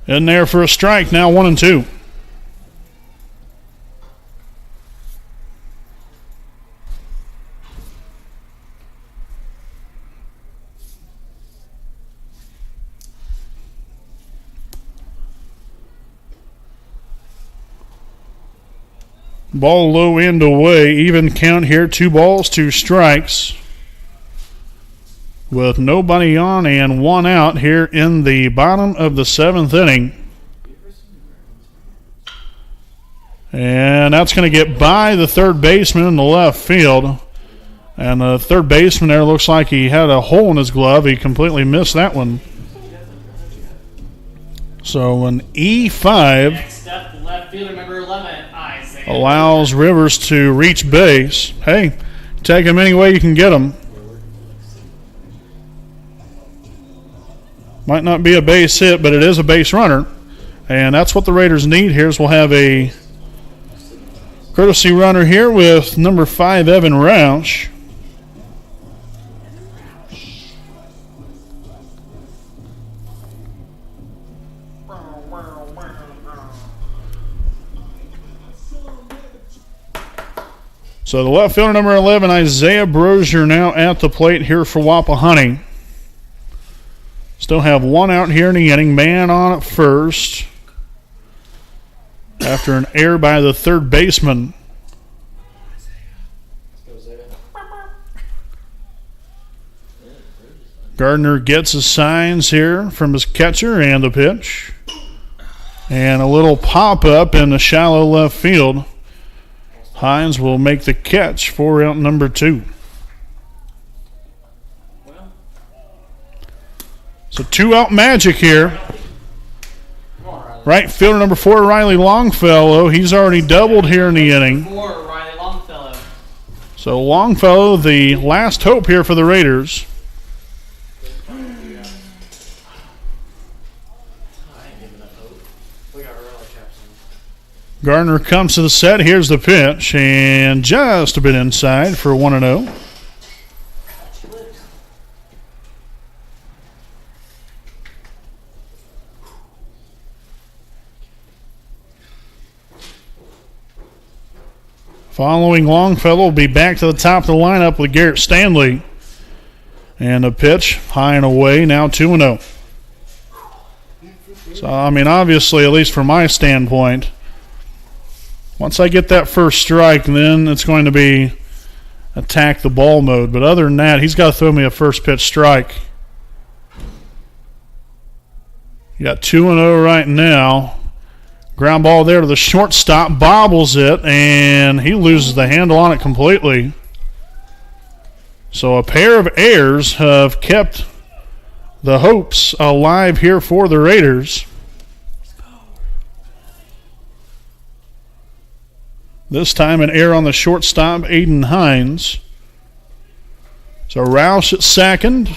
In there for a strike, now 1-2. Ball low and away. Even count here. 2 balls, 2 strikes. With nobody on and 1 out here in the bottom of the 7th inning. And that's going to get by the third baseman in the left field. And the third baseman there looks like he had a hole in his glove. He completely missed that one. So an E5. Next up, the left fielder, number 11, Isaiah. Allows Rivers to reach base. Hey, take him any way you can get him. Might not be a base hit, but it is a base runner. And that's what the Raiders need here. Is we'll have a courtesy runner here with number 5, Evan Roush. So the left fielder, number 11, Isaiah Brozier, now at the plate here for Wapahani. Still have 1 out here in the inning. Man on at first after an error by the third baseman. Gardner gets his signs here from his catcher and the pitch. And a little pop-up in the shallow left field. Hines will make the catch for out number 2. So 2-out magic here. Right fielder number 4, Riley Longfellow. He's already doubled here in the inning. Riley Longfellow. So Longfellow, the last hope here for the Raiders. Gardner comes to the set. Here's the pitch, and just a bit inside for 1-0. Following Longfellow will be back to the top of the lineup with Garrett Stanley. And a pitch, high and away, now 2-0. So, obviously, at least from my standpoint, once I get that first strike, then it's going to be attack the ball mode. But other than that, he's got to throw me a first pitch strike. You got 2-0 right now. Ground ball there to the shortstop, bobbles it, and he loses the handle on it completely. So a pair of errors have kept the hopes alive here for the Raiders. This time an error on the shortstop, Aiden Hines. So Roush at second.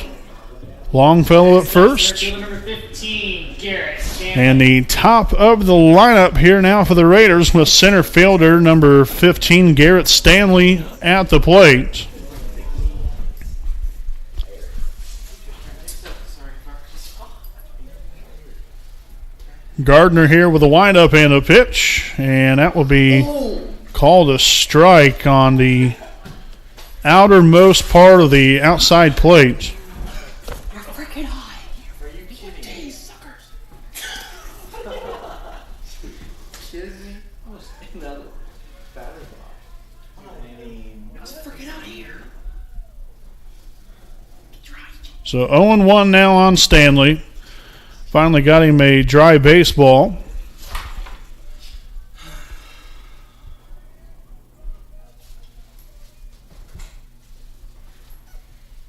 Longfellow at first. Fielder number 15, Garrett Stanley. And the top of the lineup here now for the Raiders with center fielder number 15, Garrett Stanley, at the plate. Gardner here with a windup and a pitch, and that will be called a strike on the outermost part of the outside plate. You're freaking high. Are you kidding me? Suckers. Kidding me? I was in the batter's box. I was freaking out of here. So 0-1 now on Stanley. Finally got him a dry baseball.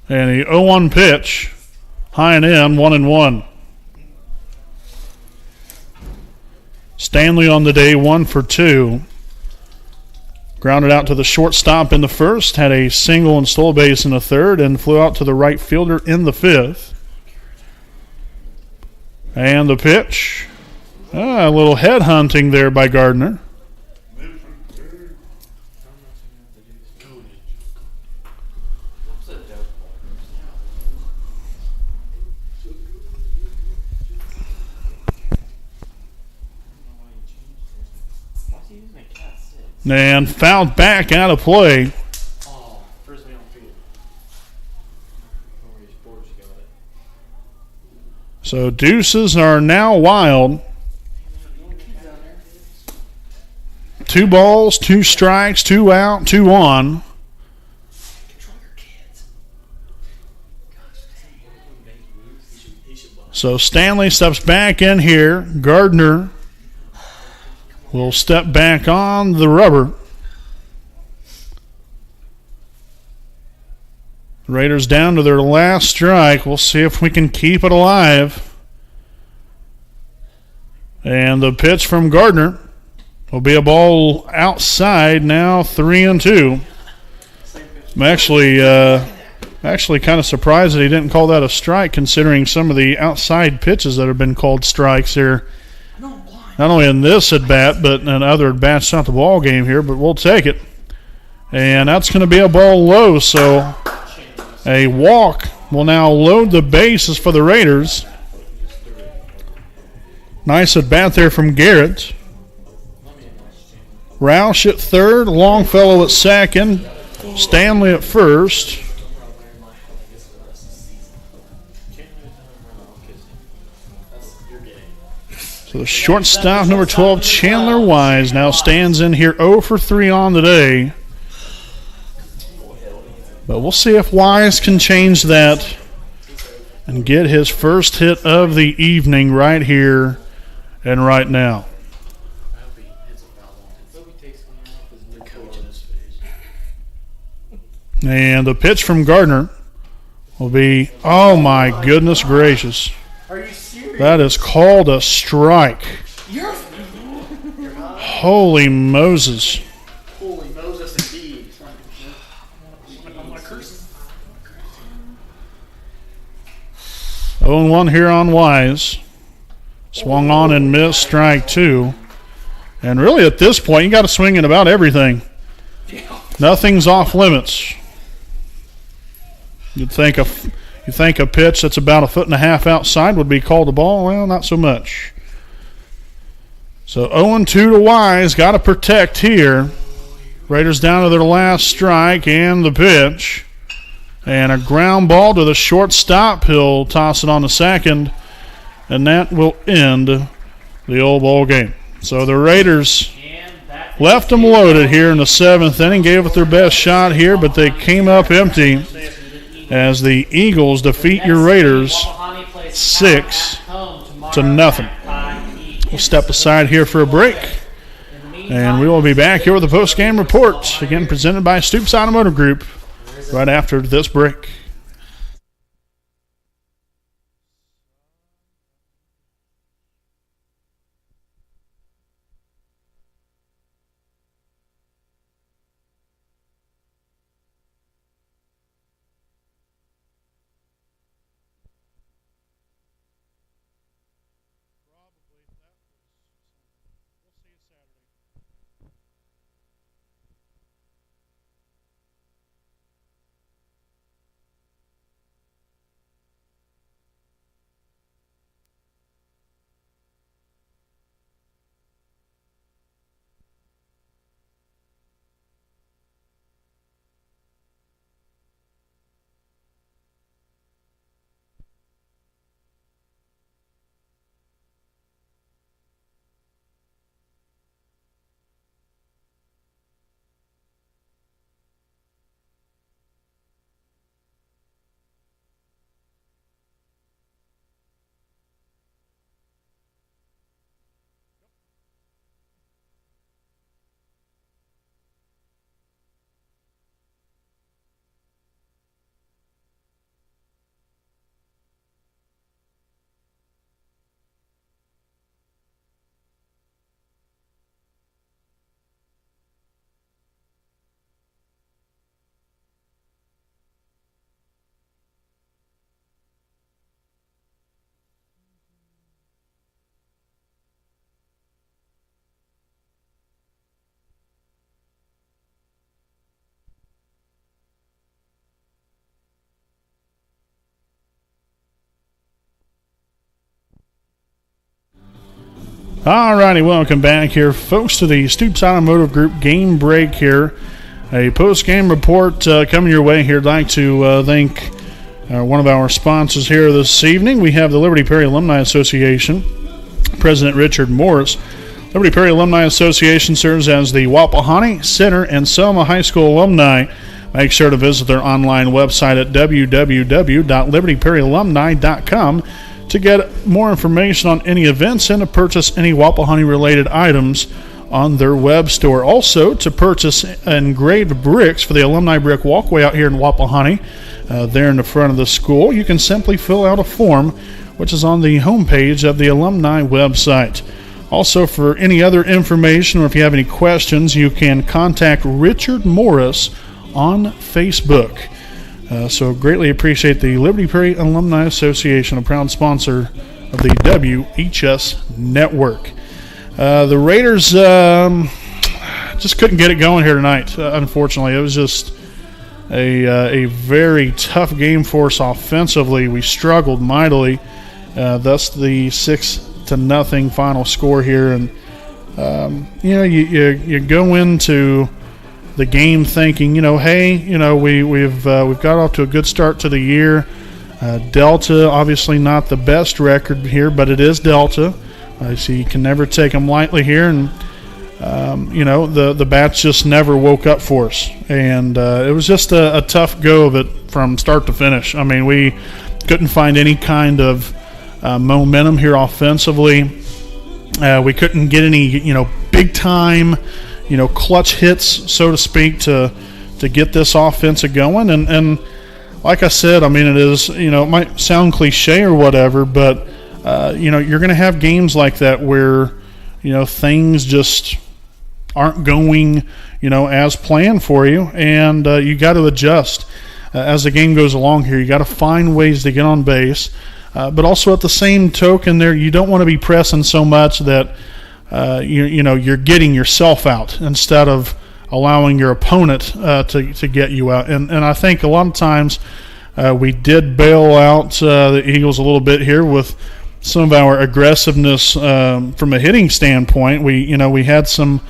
And the 0-1 pitch, high and in, 1-1. Stanley on the day, 1 for 2. Grounded out to the shortstop in the first, had a single and stole base in the third, and flew out to the right fielder in the fifth. And the pitch. A little head hunting there by Gardner. And fouled back out of play. So deuces are now wild. 2 balls, 2 strikes, 2 out, 2 on. So Stanley steps back in here. Gardner will step back on the rubber. Raiders down to their last strike. We'll see if we can keep it alive. And the pitch from Gardner will be a ball outside now, 3-2. I'm actually kind of surprised that he didn't call that a strike, considering some of the outside pitches that have been called strikes here. Not only in this at-bat, but in other at-bats throughout the ball game here, but we'll take it. And that's going to be a ball low, so a walk will now load the bases for the Raiders. Nice at-bat there from Garrett. Roush at third, Longfellow at second, Stanley at first. So the shortstop, number 12, Chandler Wise, now stands in here 0 for 3 on the day. But we'll see if Wise can change that and get his first hit of the evening right here and right now. And the pitch from Gardner will be, oh my goodness gracious. Are you serious? That is called a strike. Holy Moses. Holy Moses indeed. I'm going to curse. 0-1 here on Wise. Swung on and missed, strike 2. And really at this point, you got to swing at about everything. Nothing's off limits. You'd think a pitch that's about 1.5 feet outside would be called a ball. Well, not so much. So 0-2 to Wise. Got to protect here. Raiders down to their last strike and the pitch. And a ground ball to the shortstop. He'll toss it on the second. And that will end the old ball game. So the Raiders left them loaded here in the 7th inning. Gave it their best shot here, but they came up empty as the Eagles defeat your Raiders 6-0. We'll step aside here for a break, and we will be back here with the post-game report, again presented by Stoops Automotive Group, right after this break. Alrighty, welcome back here, folks, to the Stoops Automotive Group game break here. A post-game report coming your way here. I'd like to thank one of our sponsors here this evening. We have the Liberty Perry Alumni Association, President Richard Morris. Liberty Perry Alumni Association serves as the Wapahani, Center, and Selma High School alumni. Make sure to visit their online website at www.libertyperryalumni.com to get more information on any events and to purchase any Wapahani-related items on their web store. Also, to purchase engraved bricks for the alumni brick walkway out here in Wapahani, there in the front of the school, you can simply fill out a form, which is on the homepage of the alumni website. Also, for any other information or if you have any questions, you can contact Richard Morris on Facebook. So greatly appreciate the Liberty Perry Alumni Association, a proud sponsor of the WHS Network. The Raiders just couldn't get it going here tonight, unfortunately. It was just a very tough game for us offensively. We struggled mightily, thus the 6-0 final score here. And, you go into the game thinking, hey, we've got off to a good start to the year. Delta, obviously not the best record here, but it is Delta. So you can never take them lightly here. And, the bats just never woke up for us. And it was just a tough go of it from start to finish. I mean, we couldn't find any kind of momentum here offensively. We couldn't get any, big time, clutch hits, so to speak, to get this offense going. And like I said, I mean, it is, it might sound cliche or whatever, but, you're going to have games like that where, things just aren't going, as planned for you. And you got to adjust as the game goes along here. You got to find ways to get on base. But also at the same token there, you don't want to be pressing so much that, you're getting yourself out instead of allowing your opponent to get you out. And I think a lot of times we did bail out the Eagles a little bit here with some of our aggressiveness from a hitting standpoint. We had some,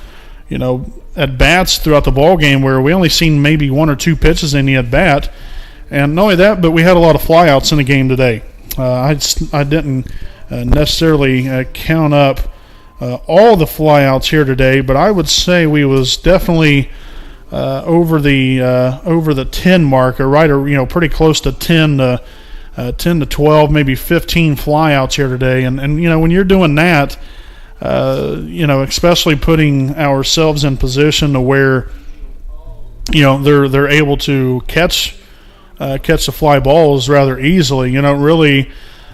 at bats throughout the ball game where we only seen maybe one or two pitches in the at bat. And not only that, but we had a lot of flyouts in the game today. I didn't necessarily count up all the flyouts here today, but I would say we was definitely over the 10 marker, right? Or pretty close to 10 to 12, maybe 15 flyouts here today. And when you're doing that, especially putting ourselves in position to where they're able to catch the fly balls rather easily. Really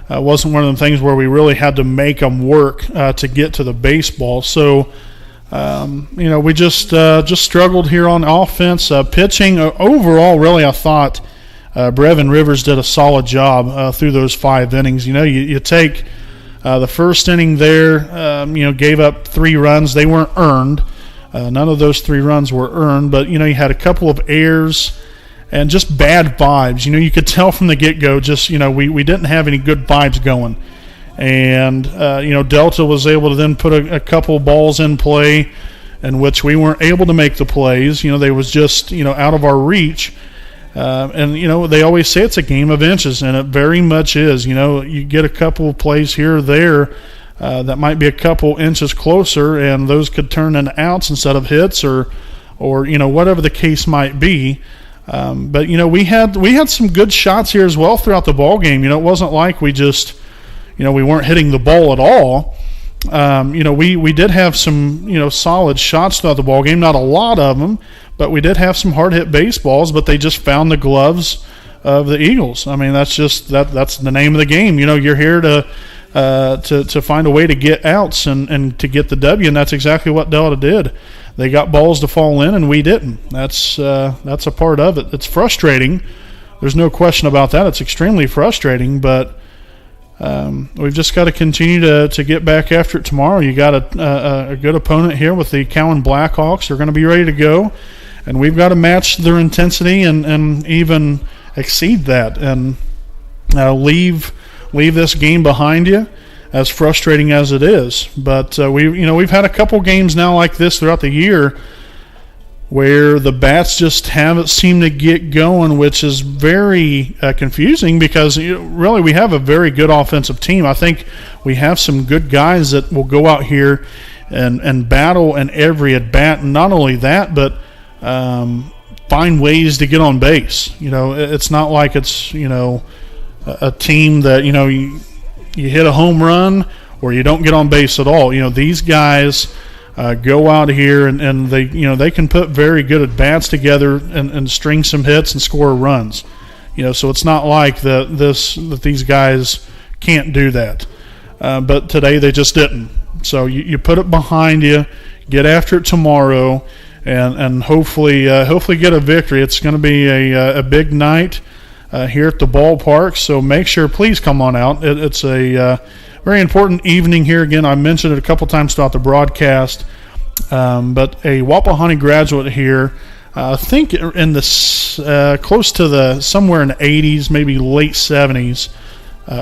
wasn't one of the things where we really had to make them work to get to the baseball. So, we just struggled here on offense. Pitching overall, really, I thought Brevin Rivers did a solid job through those 5 innings. You take the first inning there, gave up 3 runs. They weren't earned. None of those 3 runs were earned, but, you had a couple of errors and just bad vibes. You could tell from the get-go just, we didn't have any good vibes going. And, Delta was able to then put a couple balls in play in which we weren't able to make the plays. They was just, out of our reach. And, they always say it's a game of inches, and it very much is. You get a couple of plays here or there that might be a couple inches closer, and those could turn into outs instead of hits or whatever the case might be. But we had some good shots here as well throughout the ball game. It wasn't like we just we weren't hitting the ball at all. We did have some solid shots throughout the ball game. Not a lot of them, but we did have some hard hit baseballs. But they just found the gloves of the Eagles. I mean, that's just that's the name of the game. You're here to find a way to get outs and to get the W, and that's exactly what Delta did. They got balls to fall in, and we didn't. That's a part of it. It's frustrating. There's no question about that. It's extremely frustrating, but we've just got to continue to get back after it tomorrow. You got a good opponent here with the Cowan Blackhawks. They're going to be ready to go, and we've got to match their intensity and even exceed that and leave this game behind you. as frustrating as it is. But we've had a couple games now like this throughout the year where the bats just haven't seemed to get going, which is very confusing because really we have a very good offensive team. I think we have some good guys that will go out here and battle in every at-bat. And not only that, but find ways to get on base. It's not like it's, a team that, you hit a home run or you don't get on base at all. These guys go out here and they can put very good at-bats together and string some hits and score runs. So it's not like that these guys can't do that. But today they just didn't. So you put it behind you, get after it tomorrow, and hopefully get a victory. It's going to be a big night here at the ballpark. So make sure, please come on out. It's a very important evening here. Again, I mentioned it a couple times throughout the broadcast, but a Wapahani graduate here, I think in the close to somewhere in the 80s, maybe late 70s,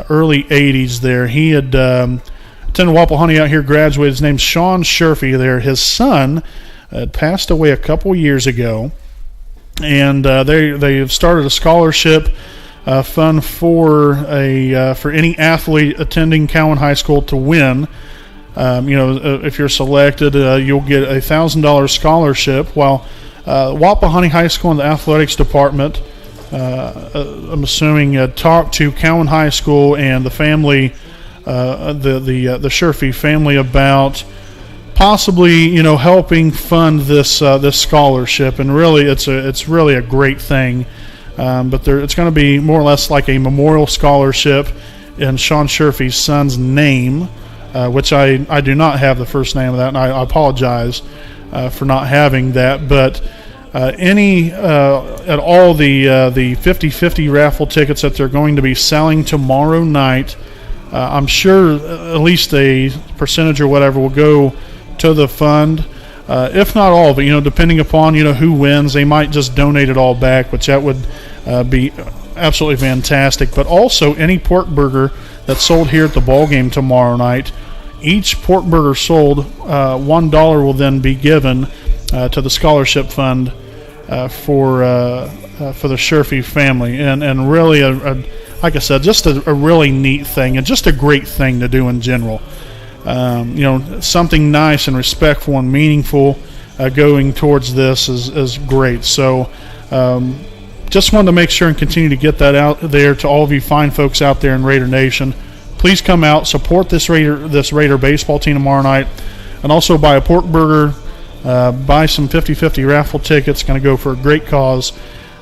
early 80s there. He had attended Wapahani out here, graduated. His name's Sean Sherfy there. His son had passed away a couple years ago, and they've started a scholarship fund for any athlete attending Cowan High School to win. If you're selected, you'll get a $1,000 scholarship. While Wapahani High School and the athletics department, I'm assuming, talked to Cowan High School and the family, the Sherfy family, about possibly helping fund this scholarship. And really, it's really a great thing. But it's going to be more or less like a memorial scholarship in Sean Sherfy's son's name, which I do not have the first name of that, and I apologize for not having that. But at all the 50-50 raffle tickets that they're going to be selling tomorrow night, I'm sure at least a percentage or whatever will go to the fund. If not all, but depending upon who wins, they might just donate it all back, which that would be absolutely fantastic. But also, any pork burger that's sold here at the ball game tomorrow night, each pork burger sold, $1 will then be given to the scholarship fund for the Sherfy family, and really, like I said, just a really neat thing and just a great thing to do in general. Something nice and respectful and meaningful going towards this is great. So just wanted to make sure and continue to get that out there to all of you fine folks out there in Raider Nation. Please come out, support this Raider baseball team tomorrow night, and also buy a pork burger, buy some 50-50 raffle tickets. Going to go for a great cause.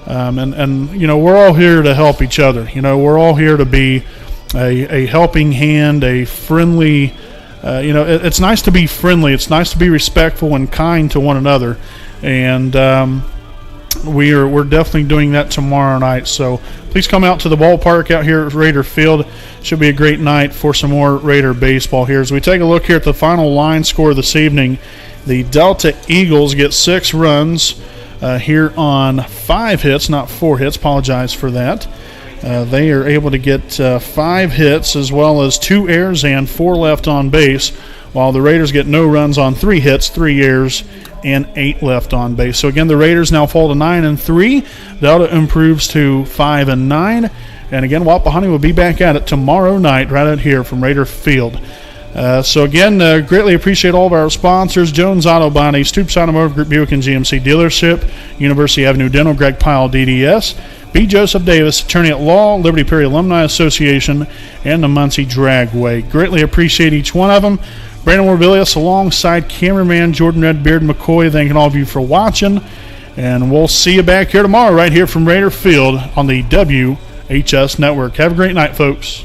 And we're all here to help each other. We're all here to be a helping hand, a friendly. It's nice to be friendly. It's nice to be respectful and kind to one another, and we're definitely doing that tomorrow night. So please come out to the ballpark out here at Raider Field. Should be a great night for some more Raider baseball here. As we take a look here at the final line score this evening, the Delta Eagles get 6 runs here on 5 hits, not 4 hits. Apologize for that. They are able to get 5 hits as well as 2 errors and 4 left on base, while the Raiders get no runs on 3 hits, 3 errors, and 8 left on base. So again, the Raiders now fall to 9-3. Delta improves to 5-9. And again, Wapahani will be back at it tomorrow night right out here from Raider Field. So again, greatly appreciate all of our sponsors: Jones Auto Body, Stoops Automotive Group, Buick and GMC Dealership, University Avenue Dental, Greg Pyle DDS, B. Joseph Davis, Attorney at Law, Liberty Perry Alumni Association, and the Muncie Dragway. Greatly appreciate each one of them. Brandon Warbilius alongside cameraman Jordan Redbeard McCoy, thanking all of you for watching. And we'll see you back here tomorrow right here from Raider Field on the WHS Network. Have a great night, folks.